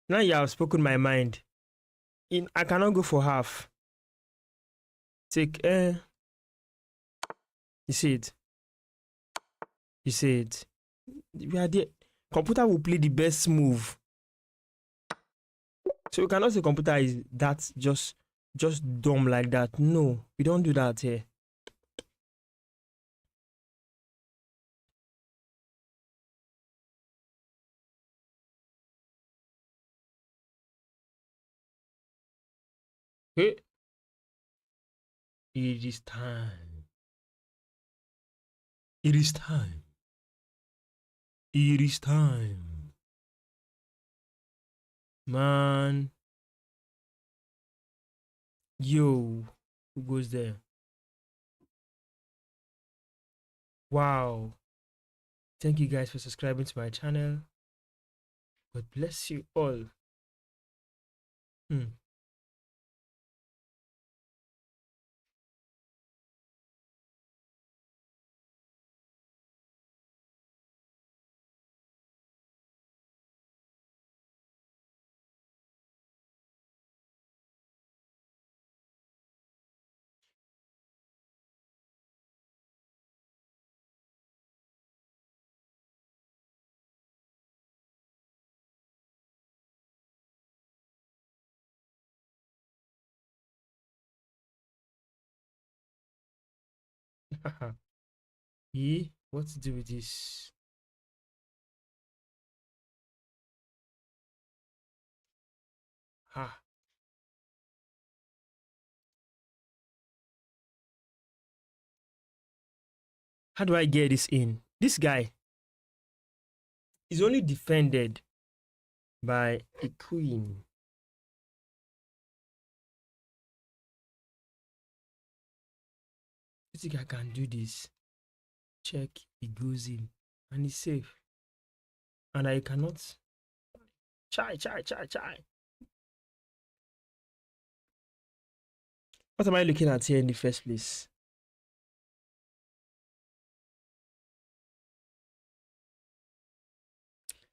Now you have spoken my mind. I cannot go for half. Take you see it. You see it. We are there. Computer will play the best move. So you cannot say computer is that just dumb like that. No, we don't do that here. Hey, it is time. It is time. It is time. Man. Yo. Who goes there? Wow. Thank you guys for subscribing to my channel. God bless you all. What to do with this? Ha. How do I get this in? This guy is only defended by a queen. You think I can do this? Check, it goes in, and it's safe. And I cannot. Chai. What am I looking at here in the first place?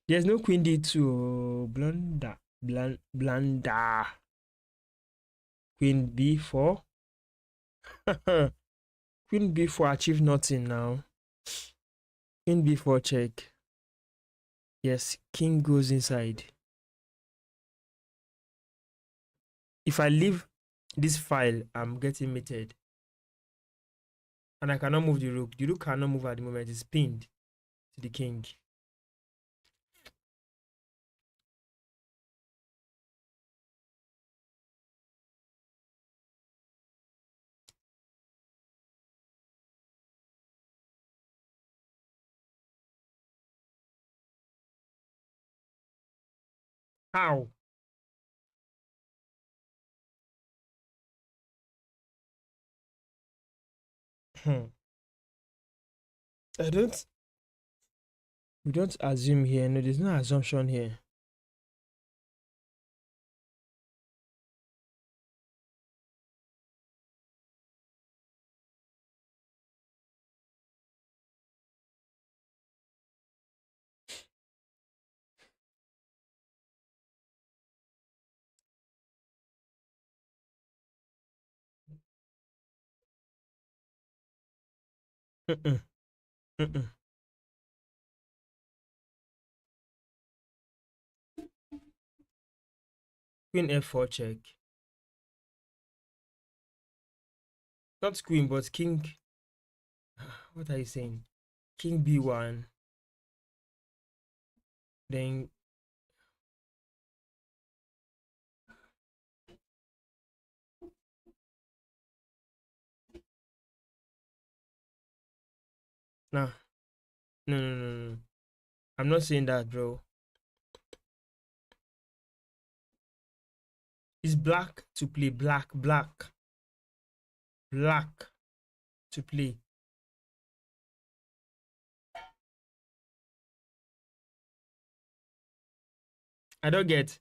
There's no queen d2. Blunder. Queen b4. Queen b4 achieve nothing now. Queen b4 check. Yes, king goes inside. If I leave this file, I'm getting mated. And I cannot move the rook. The rook cannot move at the moment. It's pinned to the king. How? We don't assume here. No, there's no assumption here. Queen f4 check. Not queen, but king. What are you saying? King b1. Then nah. No. I'm not saying that, bro. It's black to play. Black to play. I don't get.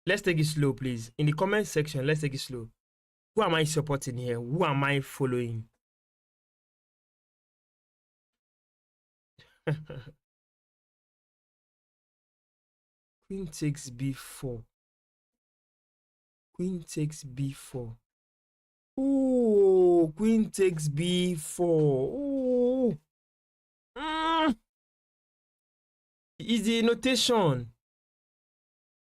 Let's take it slow, please. In the comment section, let's take it slow. Who am I supporting here? Who am I following? Queen takes b4. Queen takes b4. Ooh, queen takes b4. Ooh. Is the notation.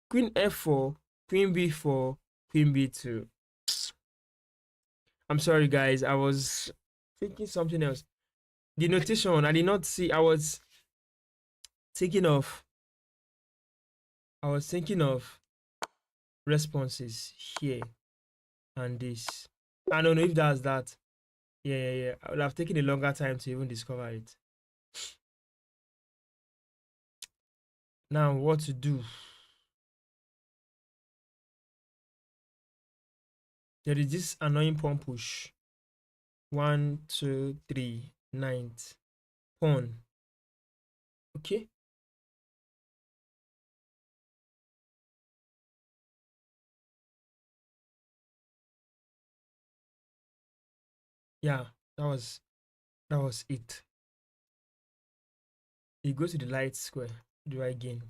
Queen f4, queen b4, queen b2. I'm sorry, guys. I was thinking something else. The notation, I did not see. I was thinking of responses here. and this. I don't know if that's that. Yeah. I would have taken a longer time to even discover it. Now, what to do? There is this annoying pawn push. 1, 2, 3, ninth. Pawn. Okay. Yeah, that was it. You go to the light square. Do I gain?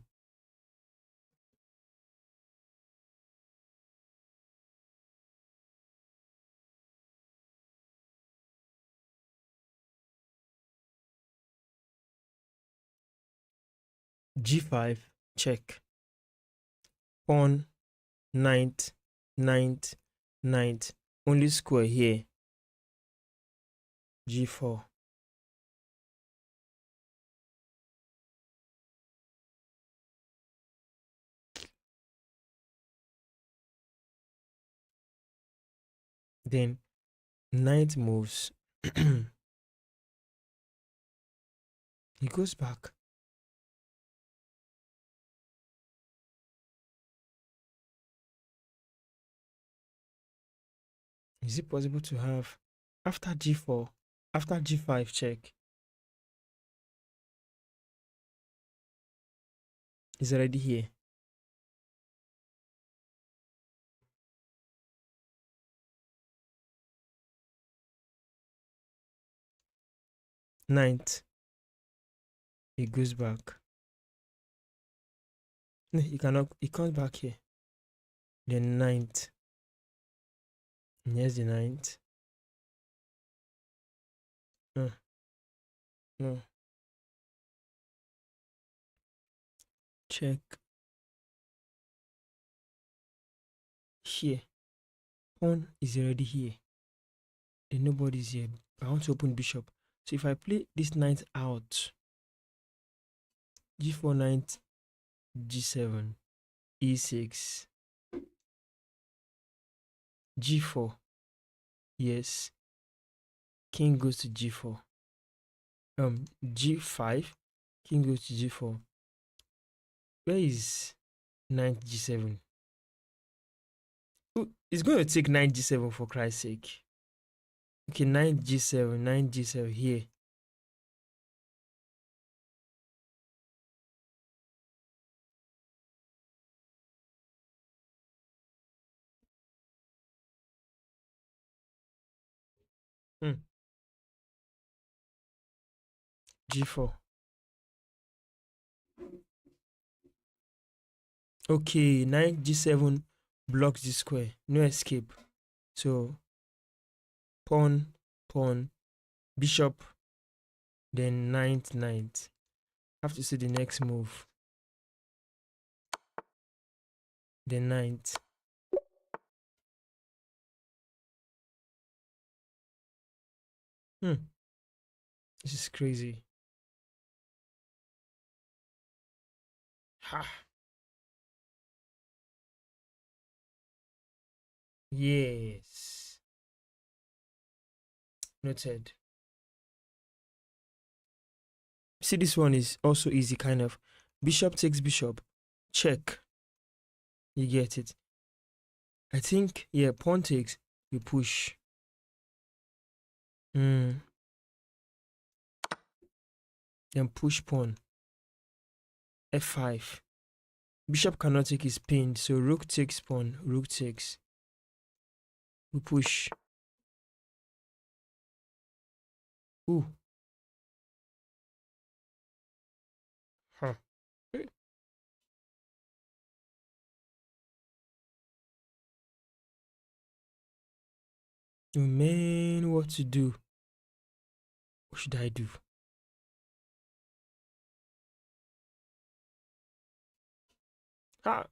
G5, check. Pawn, ninth, ninth, ninth. Only square here. G4. Then knight moves. He goes back. Is it possible to have after G4, after G5 check? He's already here. Ninth. He goes back. No, he cannot. He comes back here. Then ninth. And here's the ninth. No. No. Check. Here. Pawn is already here. Then nobody's here. I want to open bishop. So if I play this knight out, G4 knight, G7, E6, G4. Yes. King goes to G4. G5. King goes to G4. Where is knight G7? Ooh, it's going to take knight G7 for Christ's sake. Okay, knight G7, knight G7 here. G4. Okay, knight G7 blocks the square. No escape. So pawn, pawn, bishop, then knight, knight. Have to see the next move. The knight. This is crazy. Ha. Yes. Noted. See, this one is also easy, kind of. Bishop takes bishop. Check. You get it. I think, yeah, pawn takes. We push. Then push pawn. F5. Bishop cannot take his pinned, so rook takes pawn. Rook takes. We push. Ooh. Huh. Oh man, what to do? What should I do? Ah.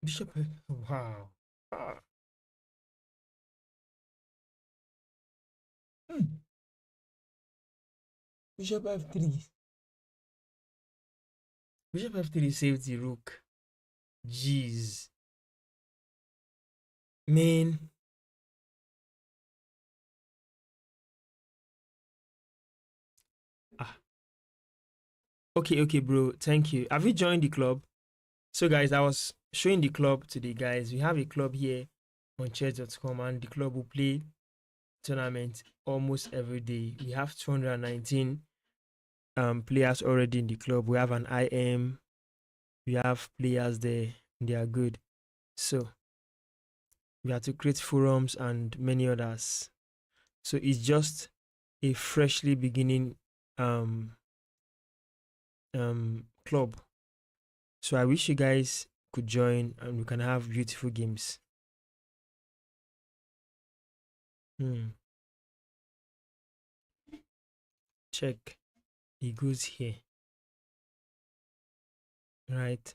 Bishop. Wow. Ah. Bishop f3. Bishop f3 saved the rook. Jeez. Man. Ah. Okay, bro. Thank you. Have you joined the club? So, guys, I was showing the club to the guys. We have a club here on chess.com, and the club will play tournament almost every day. We have 219 players already in the club. We have an IM. We have players there. They are good. So we have to create forums and many others. So it's just a freshly beginning club. So I wish you guys could join and we can have beautiful games. Check. He goes here. Right.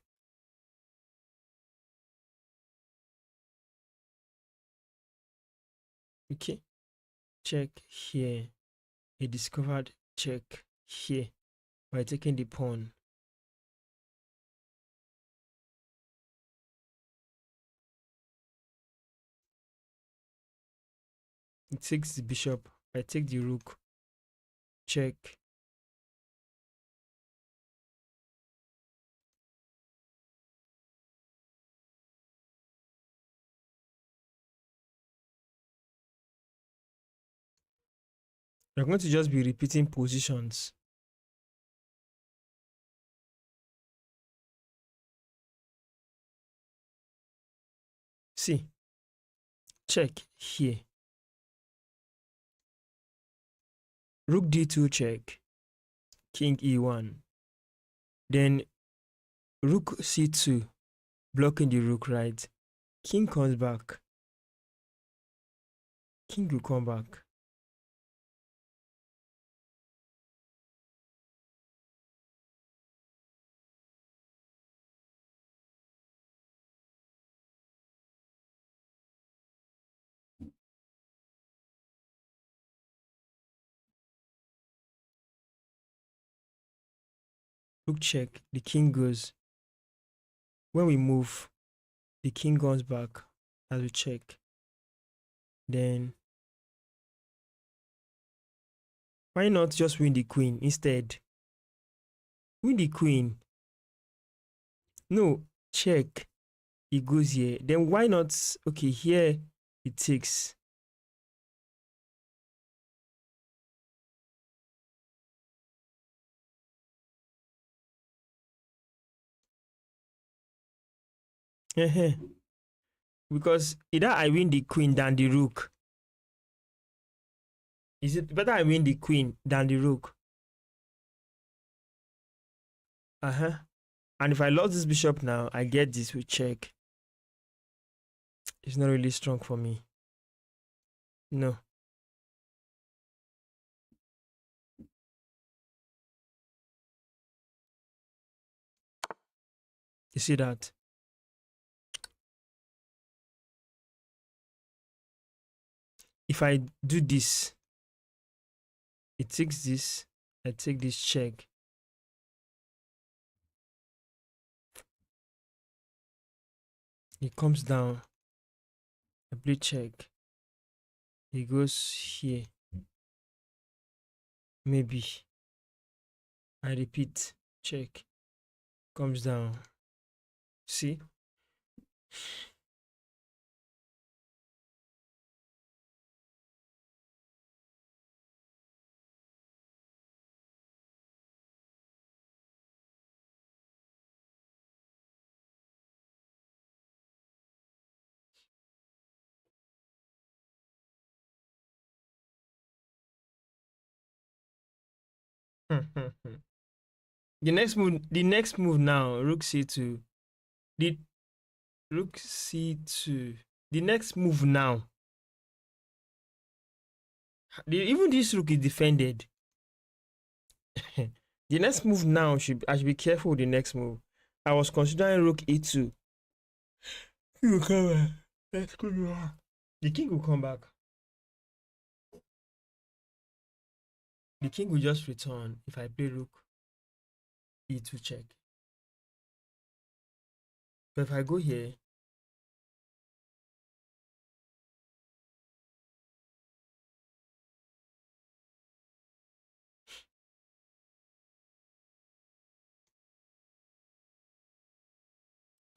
Okay. Check here. He discovered check here by taking the pawn. He takes the bishop. I take the rook. Check. We're going to just be repeating positions. See. Check here. Rook d2 check. King e1. Then rook c2, blocking the rook, right? King comes back. King will come back. Rook check. The king goes. When we move, the king comes back as we check. Then why not just win the queen instead? Win the queen. No, check. It goes here. Then why not? Okay, here it takes. Because either I win the queen than the rook. Is it better I win the queen than the rook? And if I lost this bishop now, I get this with check. It's not really strong for me. No. You see that? If I do this, it takes this, I take this check. It comes down, I play check. He goes here. Maybe. I repeat, check. Comes down. See? The next move now, rook c2. The rook c2. The next move now. Even this rook is defended. The next move now I should be careful with the next move. I was considering rook e2. He will come back. Let's go. The king will come back. The king will just return if I play rook e2 check. But if I go here,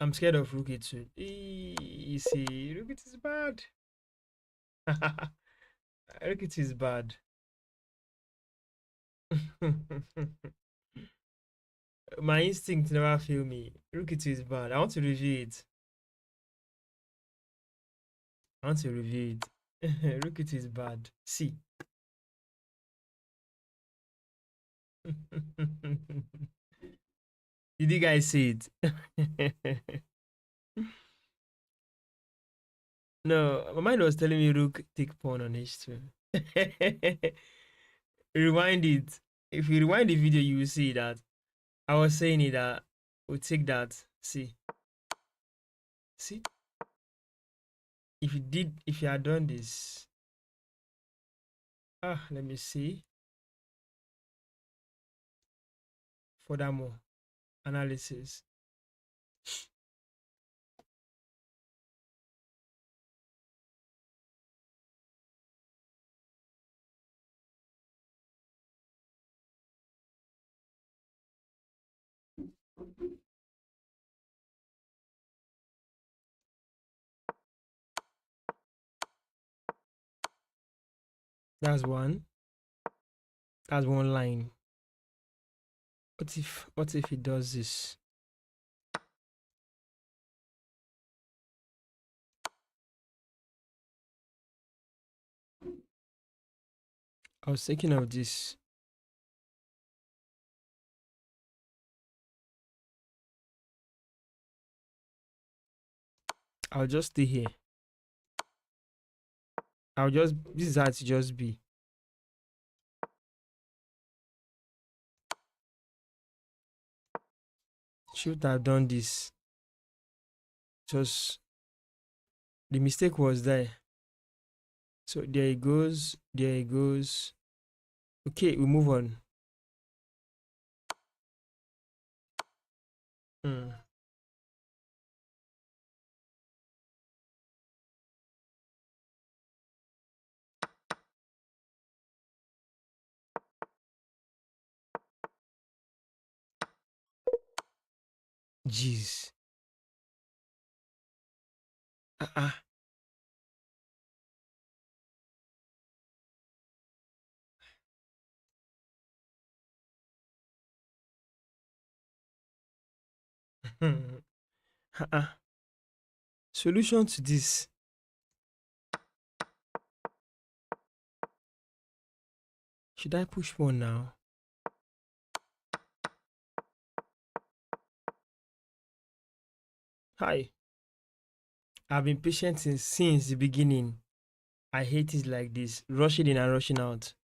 I'm scared of rook e2. You see, rook e2 is bad. Rook e2 is bad. My instinct never failed me. Rook e2 is bad. I want to review it. Rook e2 is bad. See. Did you guys see it? No, my mind was telling me rook take pawn on h2. Rewind it. If you rewind the video, you will see that I was saying it that we'll take that. See. If you had done this. Let me see. Furthermore, analysis. That's one. That's one line. What if it does this? I was thinking of this. I'll just stay here. This is how it just be. Should have done this. Just the mistake was there. So there it goes. Okay, we move on. Jeez. Solution to this. Should I push one now? Hi. I've been patient since the beginning. I hate it like this. Rushing in and rushing out.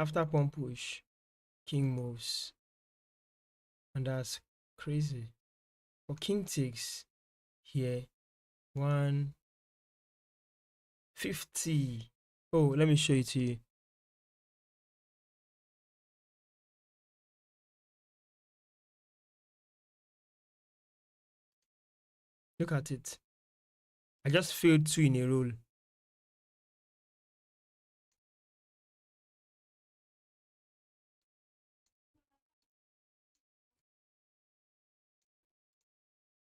After pawn push, king moves. And that's crazy. But king takes here. 150. Oh, let me show it to you. Look at it. I just failed 2 in a row.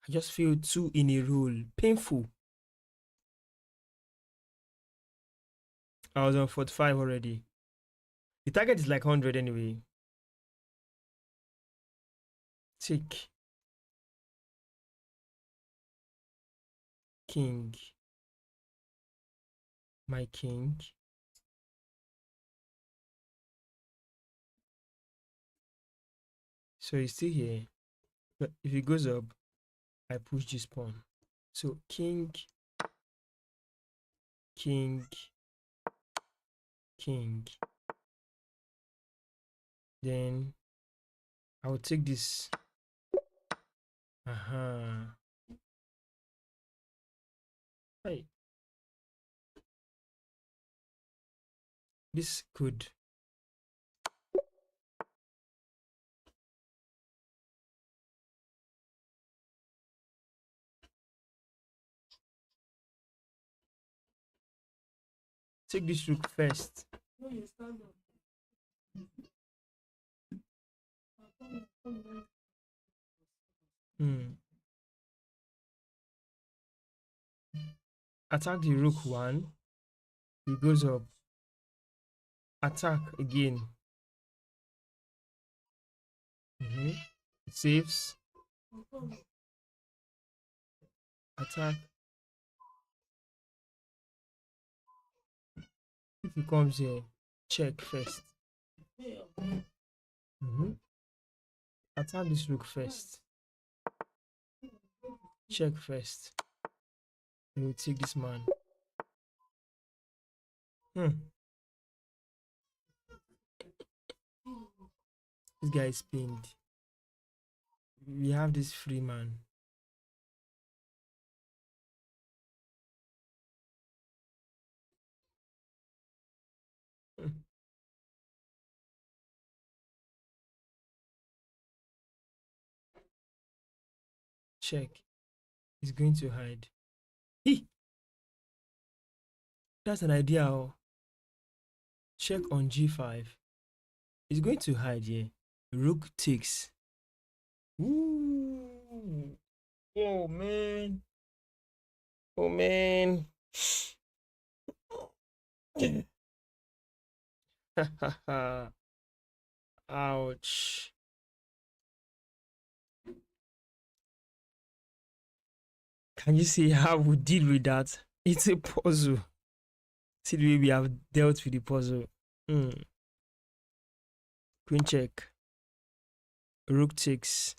I just failed 2 in a row. Painful. I was on 45 already. The target is like 100 anyway. Take. King. My king. So he's still here. But if he goes up, I push this pawn. So king. king. Then I will take this. Hey, this could. Take this rook first. Attack the rook 1. He goes up. Attack again. It saves. Attack. If he comes here, check first. Attack this rook first. Check first. Then we take this man. This guy is pinned. We have this free man. Check. He's going to hide. That's an idea. Check on g5. He's going to hide here. Rook takes. Ooh. Oh man. Oh man. Ouch. Can you see how we deal with that? It's a puzzle. See the way we have dealt with the puzzle. Queen check. Rook takes.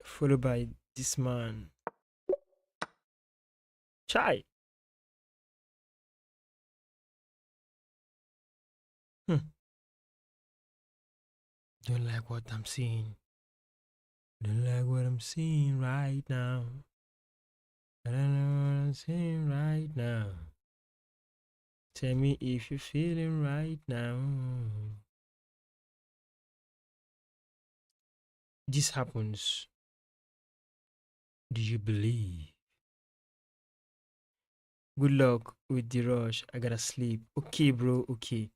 Followed by this man. Chai. Don't like what I'm seeing. Don't like what I'm seeing right now. I don't know what I'm seeing right now. Tell me if you're feeling right now. This happens. Do you believe? Good luck with the rush. I gotta sleep. Okay, bro. Okay.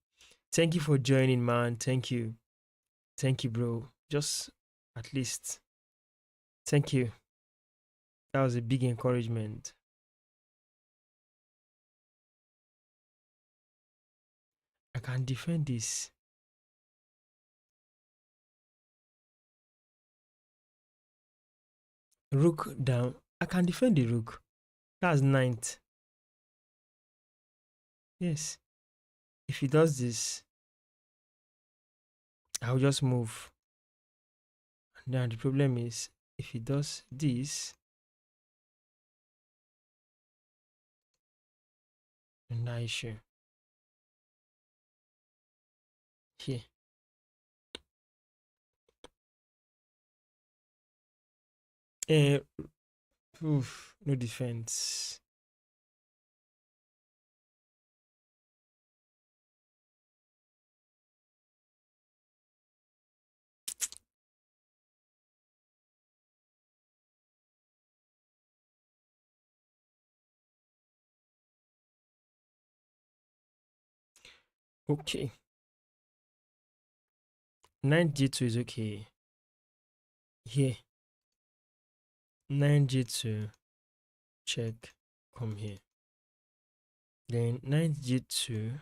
Thank you for joining, man. Thank you. Thank you, bro. Just at least. Thank you. That was a big encouragement. I can defend this. Rook down. I can defend the rook. That's 9th. Yes. If he does this, I'll just move. Now the problem is, if he does this, no issue. Here. No defense. Okay. Knight g2 is okay. Here. 9g2. Check. Come here. Then knight g2.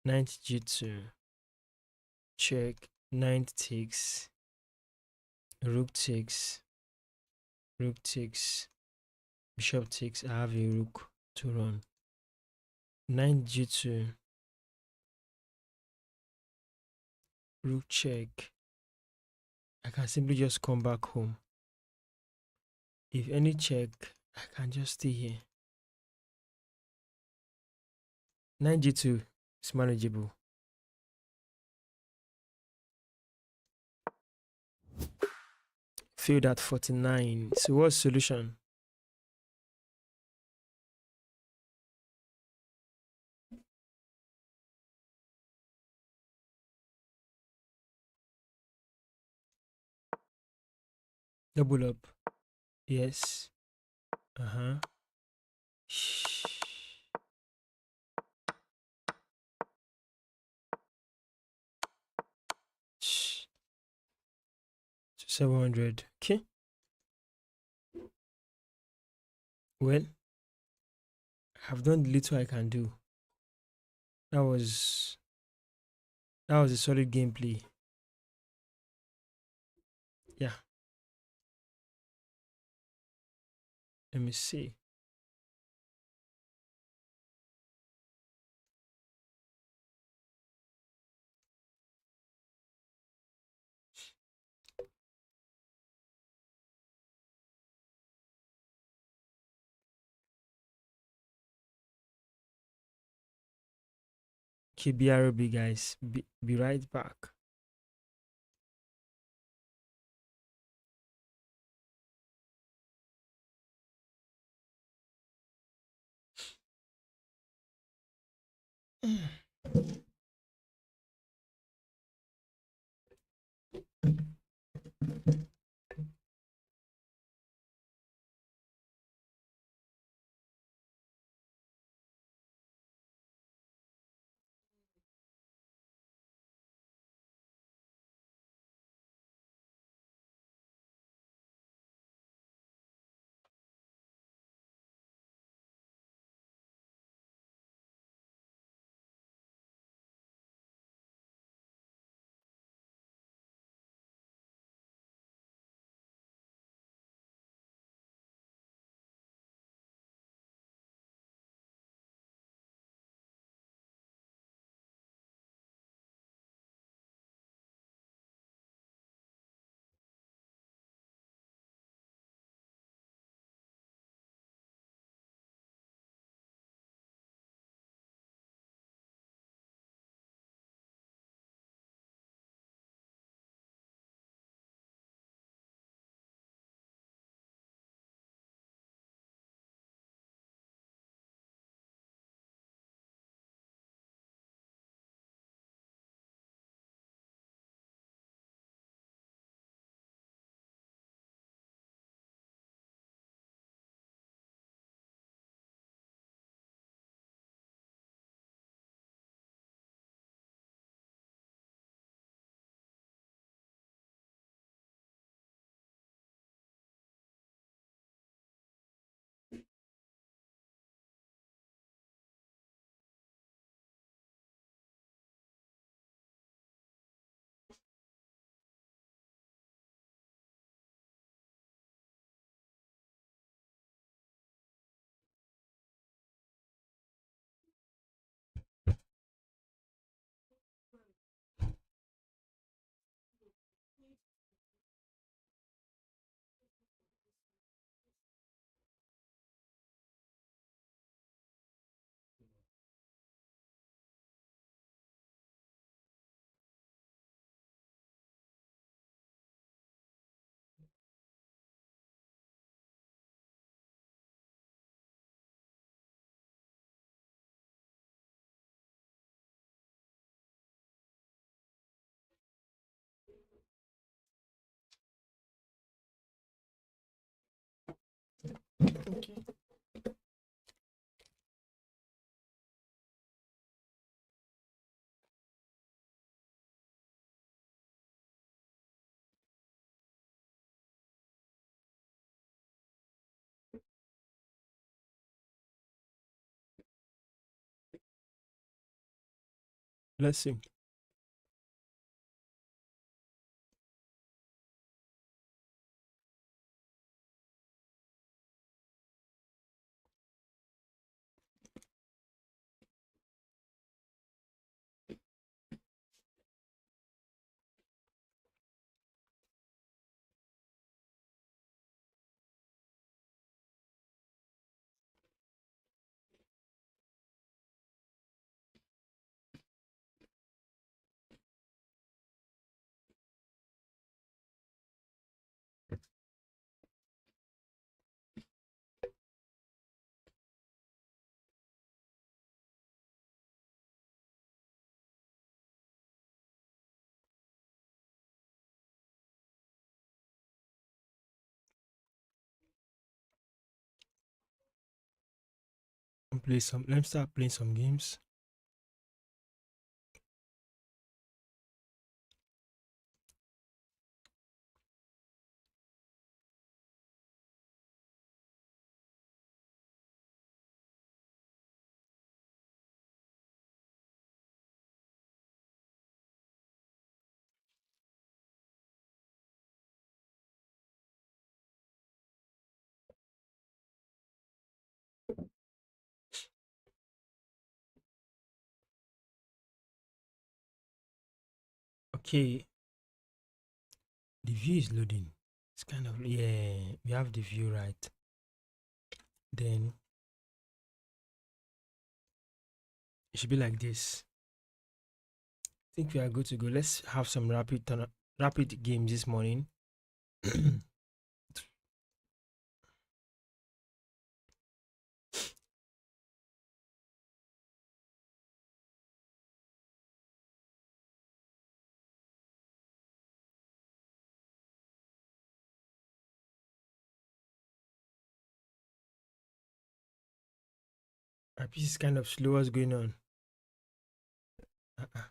Knight g2. Check. Knight takes. Rook takes. Rook takes. Bishop takes. I have a rook to run. Knight g2. Rook check. I can simply just come back home. If any check, I can just stay here. Knight g2. It's manageable. Failed at 49. So what's solution? Double up. Yes. Uh-huh. Shh. 700. Okay. Well, I've done the little I can do. That was a solid gameplay. Yeah. Let me see. Okay, BRB guys. Be right back. Okay. Let's see. Let me start playing some games. Okay, the view is loading. It's kind of, yeah, we have the view right. Then it should be like this. I think we are good to go. Let's have some rapid games this morning. My piece is kind of slow. What's going on? Uh-uh.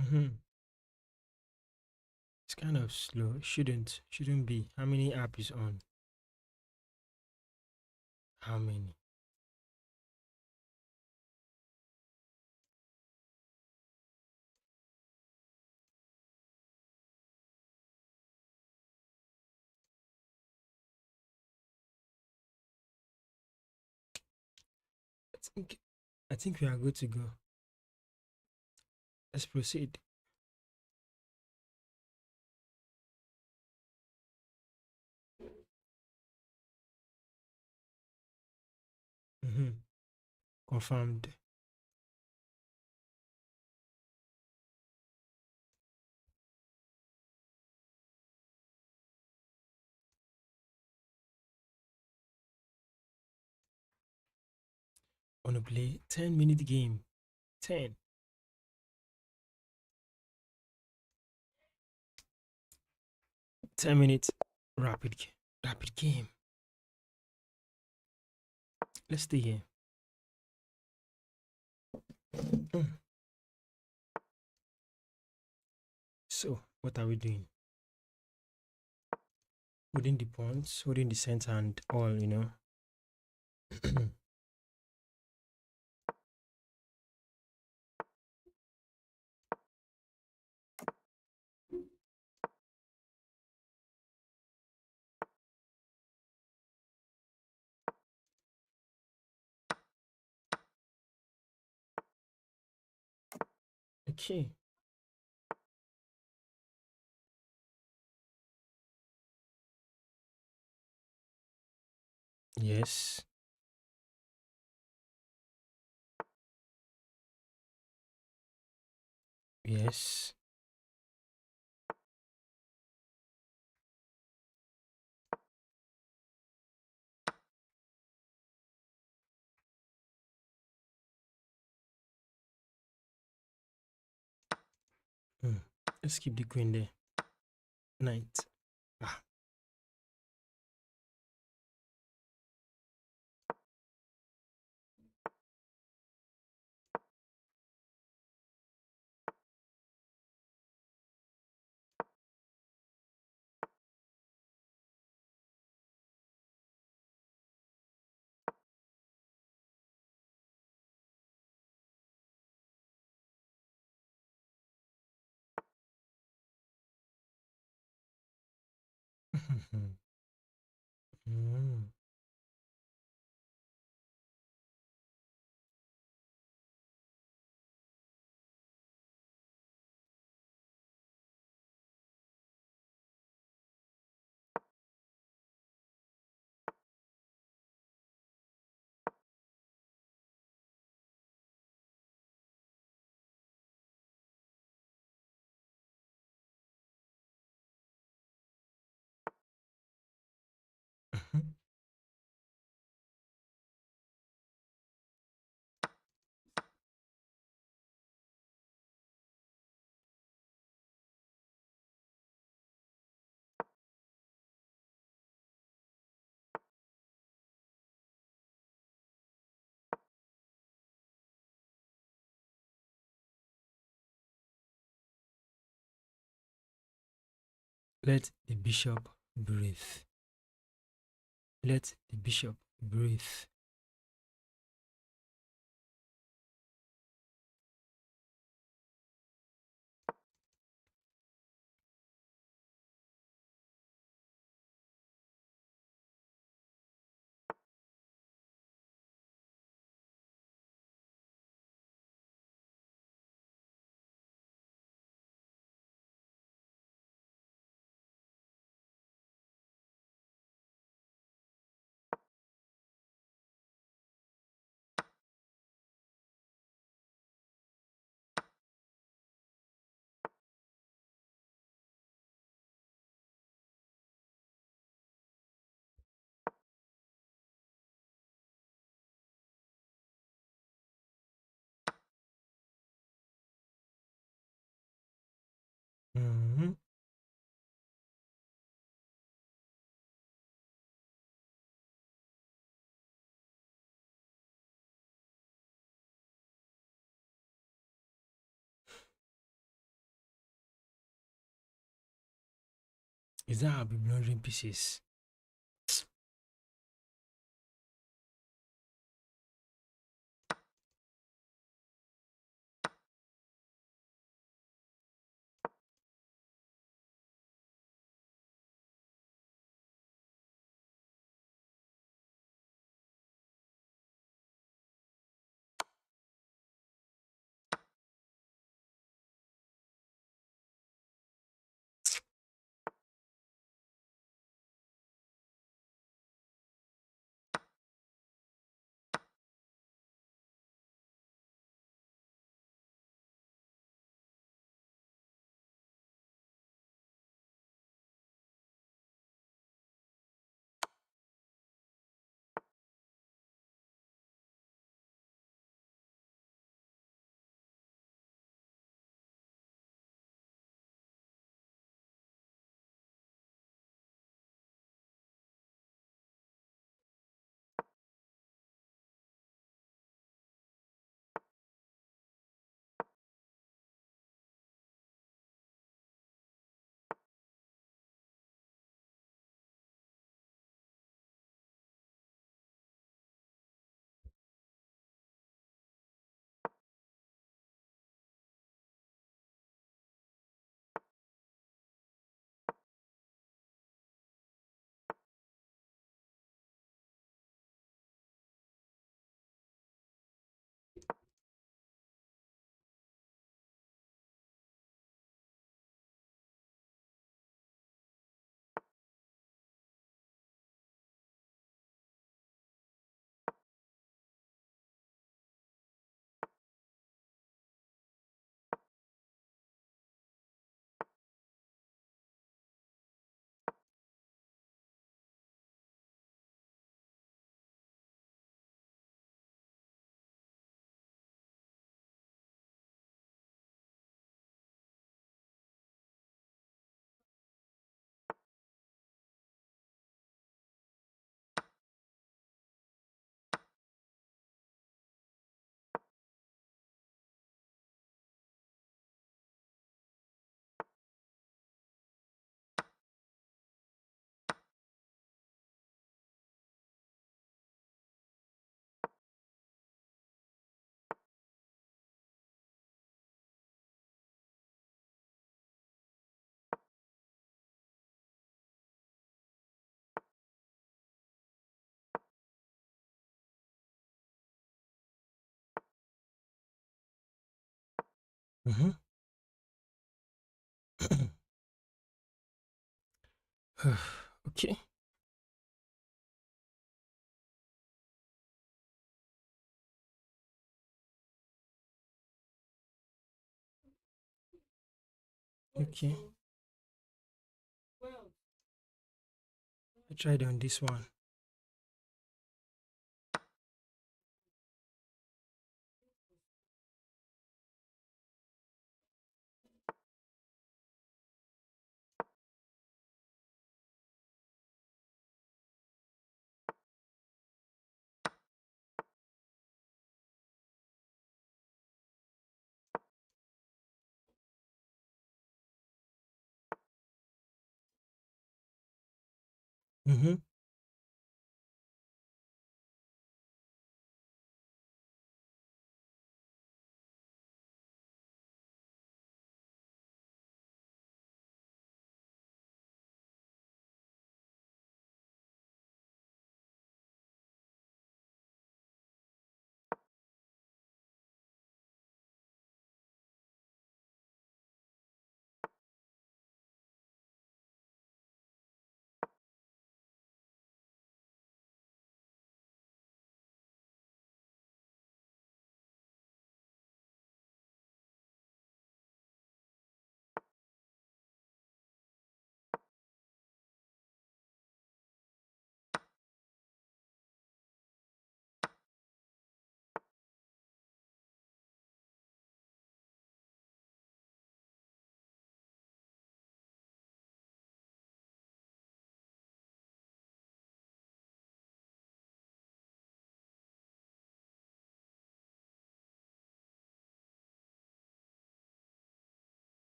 Mm-hmm. It's kind of slow. Shouldn't be. How many app is on? How many? I think I think we are good to go. Let's proceed. Mm-hmm. Confirmed. Wanna play 10-minute game? 10. 10 minutes. Rapid game. Let's stay here. Mm. So, what are we doing? Holding the pawns, holding the center, and all, you know. Okay. Yes. Yes. Mm. Let's keep the queen there. Knight. Ah. Mm. Let the bishop breathe. Let the bishop breathe. Mhm. Is that I'll be blundering pieces? Mm-hmm. Okay. Okay. I tried on this one. Mm-hmm.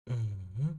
Mm-hmm.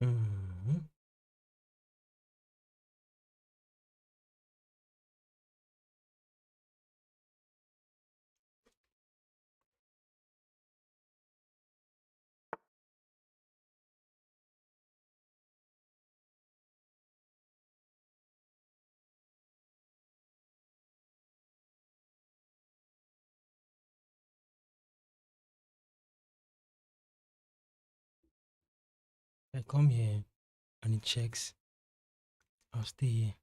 Mm-hmm. I come here and it checks. I'll stay here.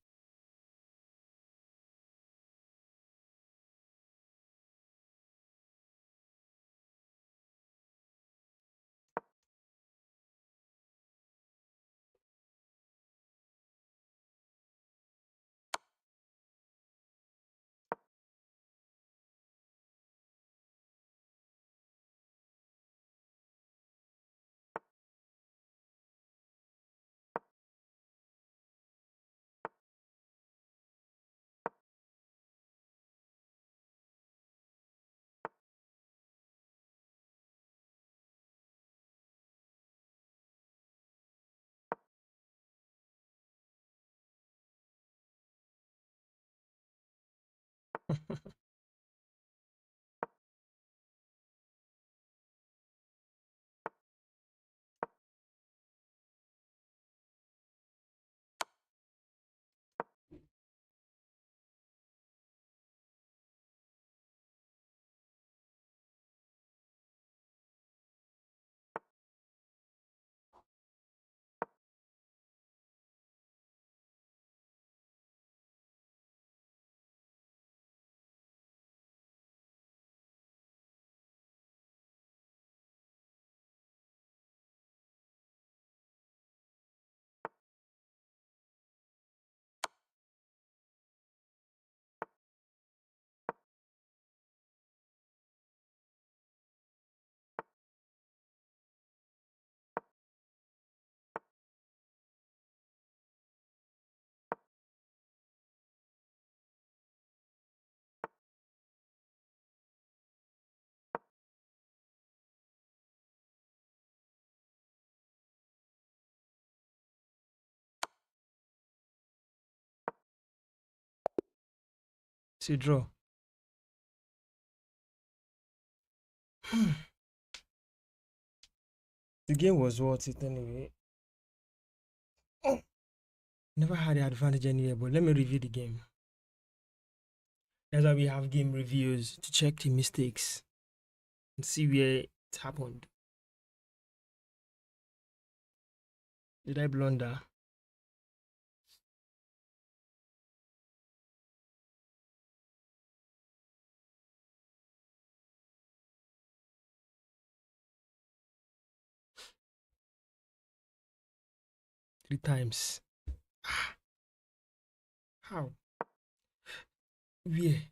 See, draw. The game was worth it anyway. Never had the advantage anywhere, but let me review the game. That's why we have game reviews to check the mistakes and see where it happened. Did I blunder? Three times. How? Where?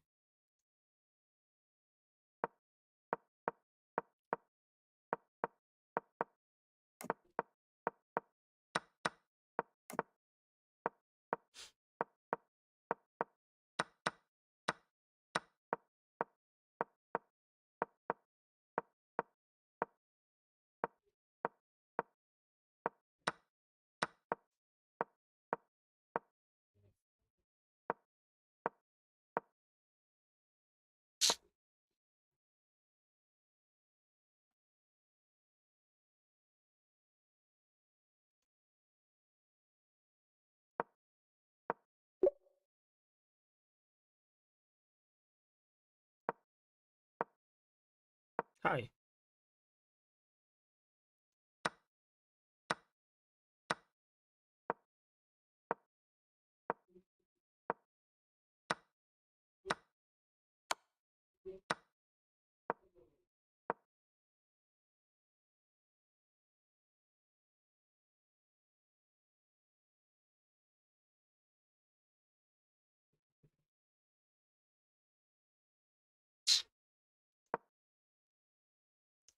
Hi.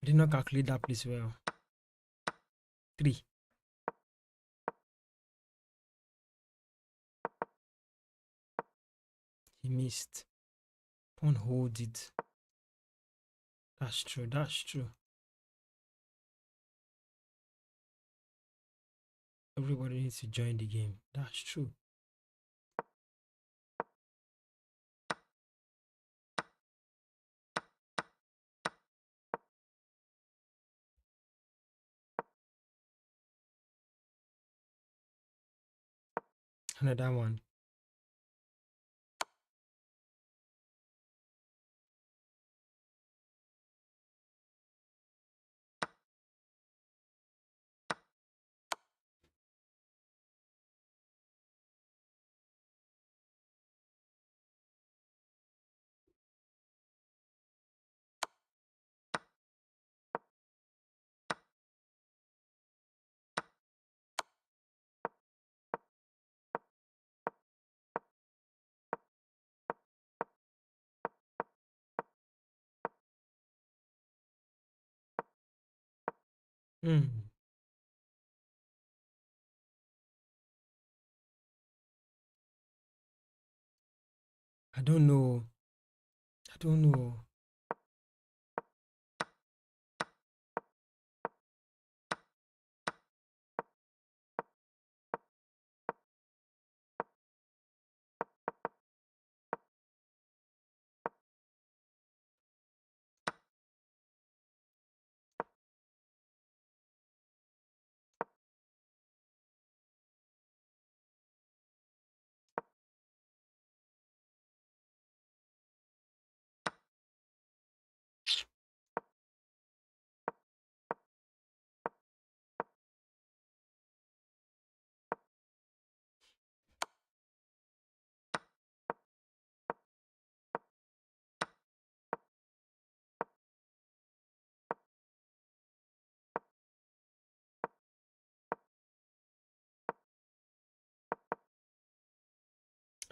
I did not calculate that place well. 3. He missed. Pawn hold it. That's true. That's true. Everybody needs to join the game. That's true. Another one. Hmm. I don't know. I don't know.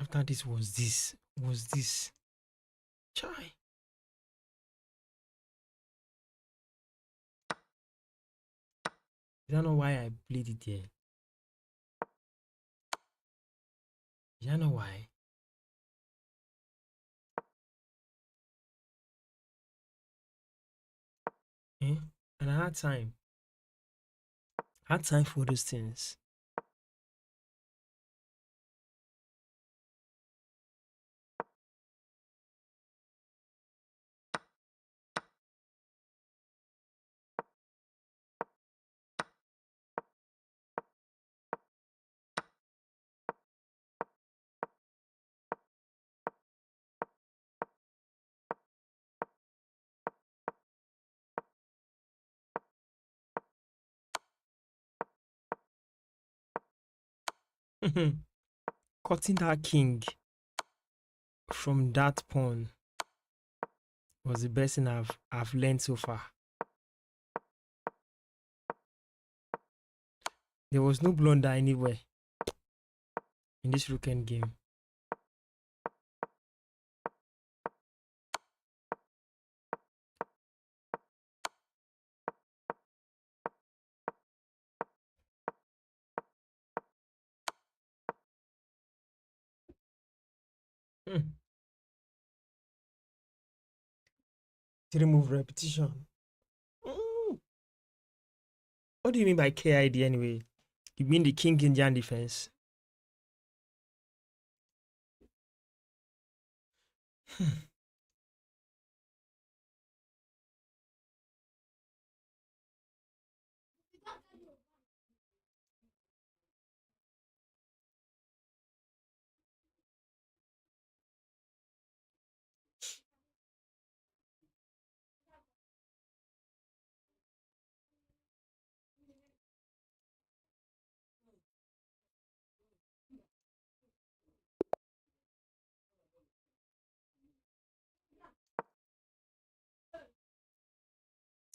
After this was this. Chai. I don't know why I played it here. You know why? Eh? And I had time. Had time for those things. Cutting that king from that pawn was the best thing I've learned so far. There was no blunder anywhere in this rook end game. To remove repetition. What do you mean by KID anyway? You mean the King Indian defense?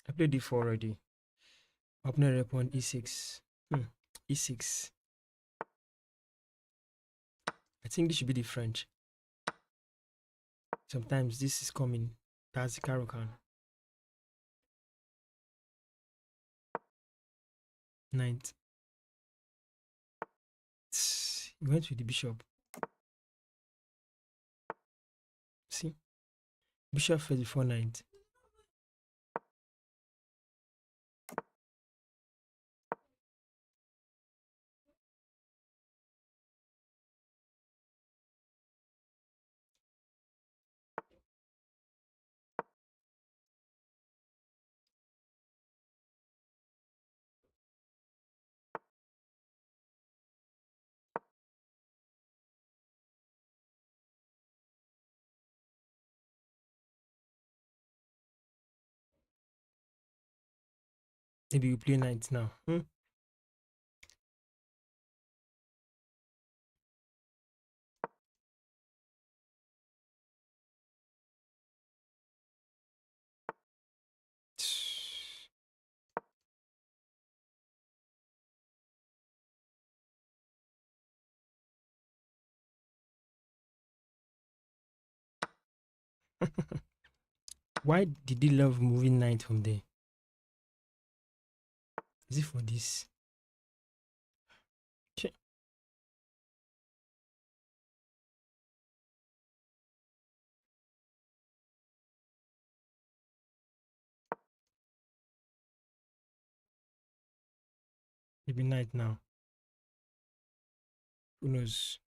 I played d4 already. Opener upon e6. E6. I think this should be the French. Sometimes this is coming. That's the Caro-Can. Ninth. You went with the bishop. See? Bishop first before ninth. Maybe we play ninth now. Why did he love moving ninth from there? Is it for this? Okay. Maybe night now. Who knows?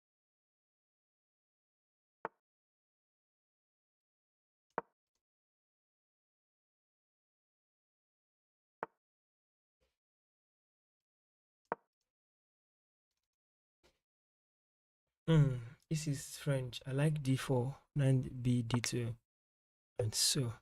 This is French. I like d4, 9b, d2, and so.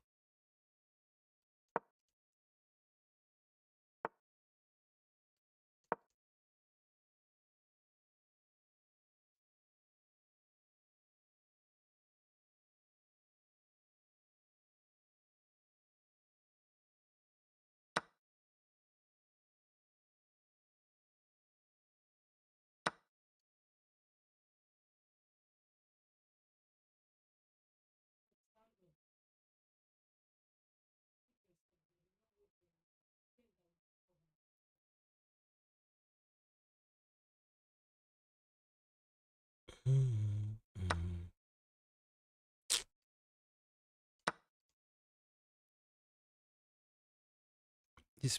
This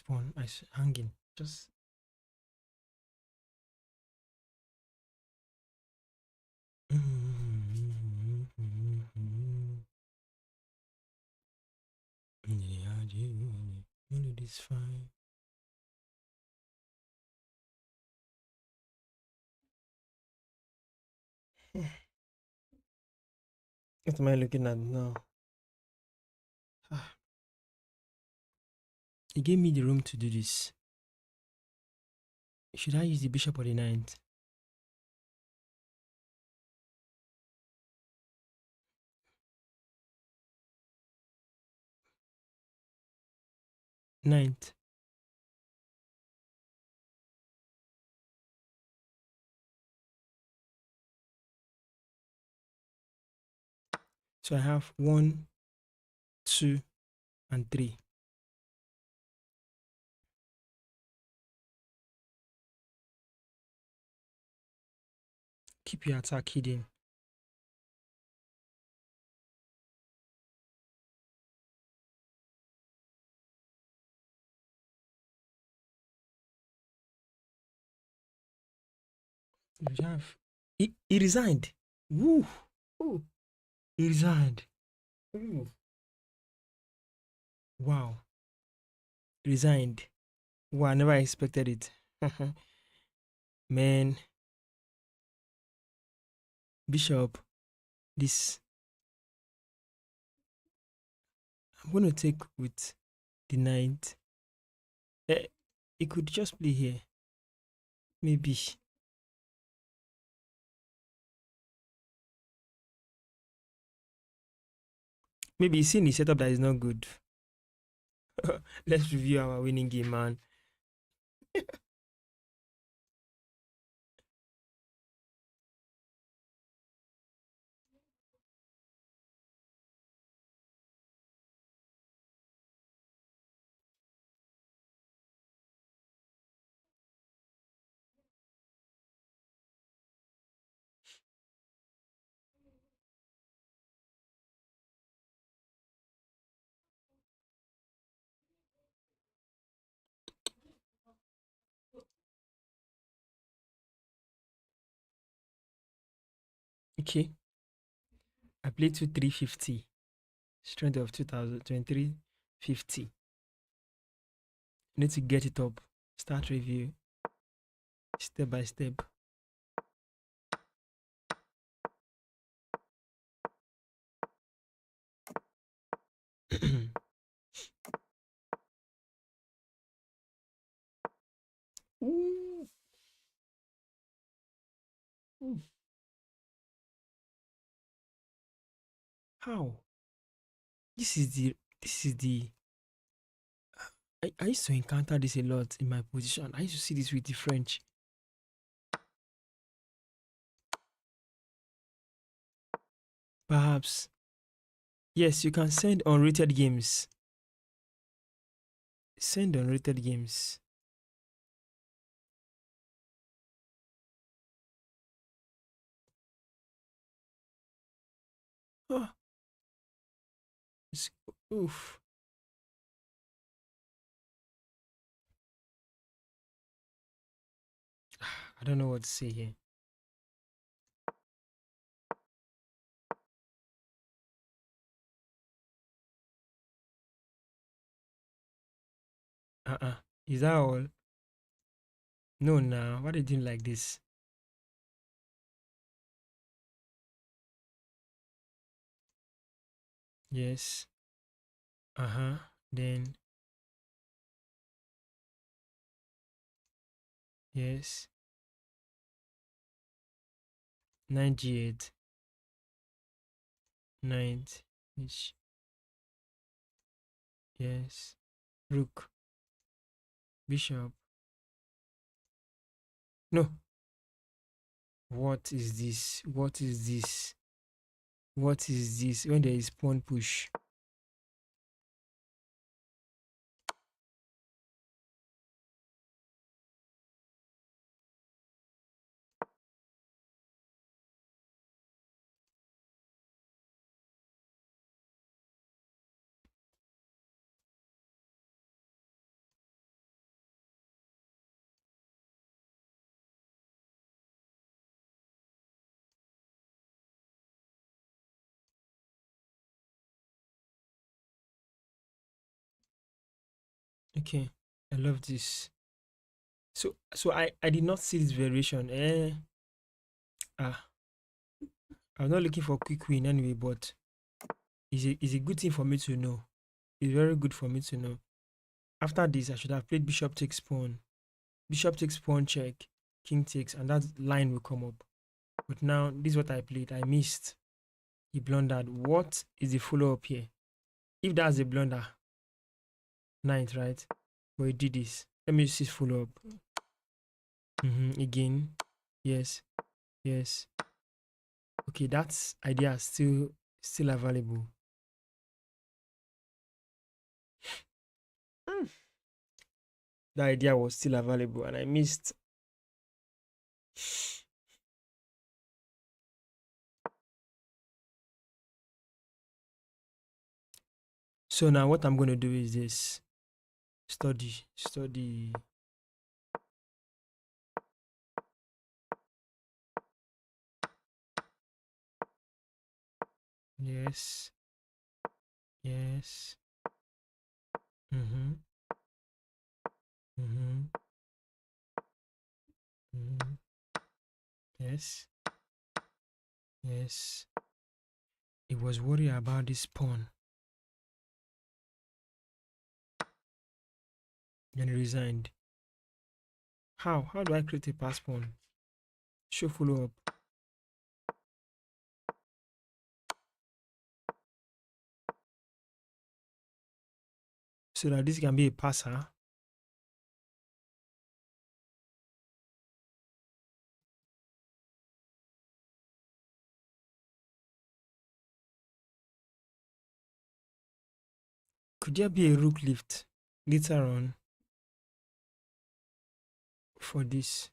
one is hanging. Just this fine. What am I looking at now? He gave me the room to do this. Should I use the bishop or the knight? Knight. So I have 1, 2, and 3. Keep your attack hidden. You have. He resigned. Woo! Ooh. He resigned. Ooh. Wow. Resigned. Wow, I never expected it. Man. Bishop. This. I'm going to take with the knight. It could just play here. Maybe. Maybe he's seen the setup that is not good. Let's review our winning game, man. Okay. I played to 350. Strength of 2023, 50. Need to get it up. Start review. Step by step. Ooh. Ooh. How? This is the I used to encounter this a lot in my position. I used to see this with the French. Perhaps. Yes, you can send unrated games. Send unrated games. Oh. Oof. I don't know what to say here. Is that all? No, nah. Why are you doing like this? Yes. Then. Yes. 98. 9. H. Yes. Rook. Bishop. No. What is this? What is this? What is this? When there is pawn push. Okay, I love this. So I did not see this variation. Ah, I'm not looking for quick win anyway, but it's a good thing for me to know. It's very good for me to know. After this, I should have played bishop takes pawn. Bishop takes pawn check, king takes, and that line will come up. But now, this is what I played. I missed. He blundered. What is the follow-up here? If that's a blunder, ninth, right? But he did this. Let me see follow-up. Again. Yes. Yes. Okay, that's idea still available. The idea was still available and I missed. So now what I'm going to do is this. Study. Yes. Yes. Mm-hmm. Mm-hmm. Mm-hmm. Yes. Yes. He was worried about this pawn. Then he resigned. How? How do I create a pass pawn? Show follow up. So that this can be a passer. Could there be a rook lift later on for this?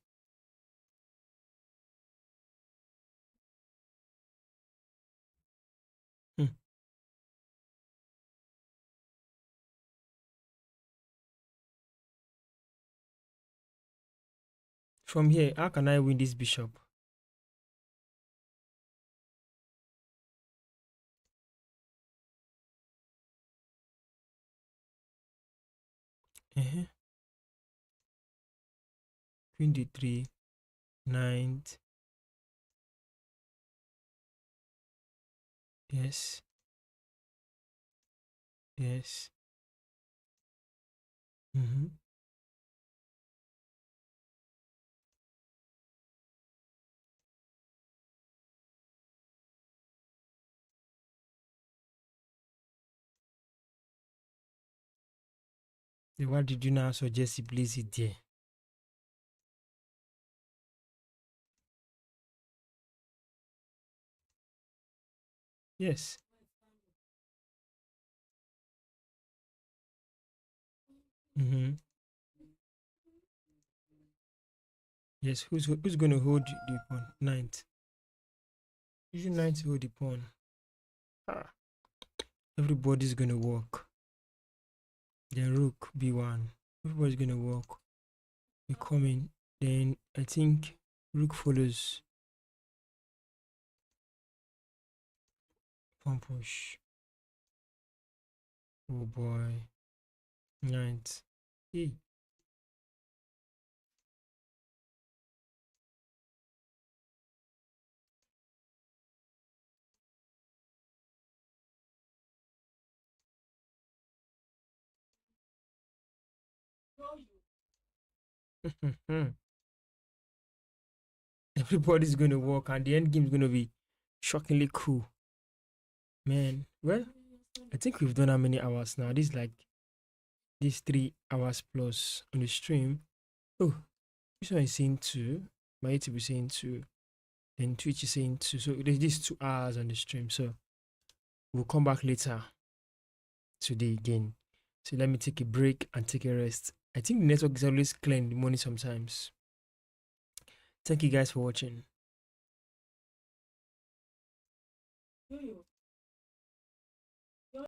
Hmm. From here, how can I win this bishop? Uh-huh. Queen d3, ninth. Yes. Yes. Mm-hmm. Why did you now suggest he place it there? Yes. Mm-hmm. Yes. Who's going to hold the pawn? Ninth. Using ninth to hold the pawn. Ah. Everybody's going to walk. Then rook b1. Everybody's going to walk. We come in. Then I think rook follows. Pawn push. Oh boy. Ninth. Hey. Everybody's going to walk and the end game is going to be shockingly cool. Man, well, I think we've done how many hours now? This is like this 3 hours plus on the stream. Oh, this one is saying 2. My YouTube is saying 2. Then Twitch is saying 2. So there's this 2 hours on the stream. So we'll come back later today again. So let me take a break and take a rest. I think the network is always clear in the morning sometimes. Thank you guys for watching.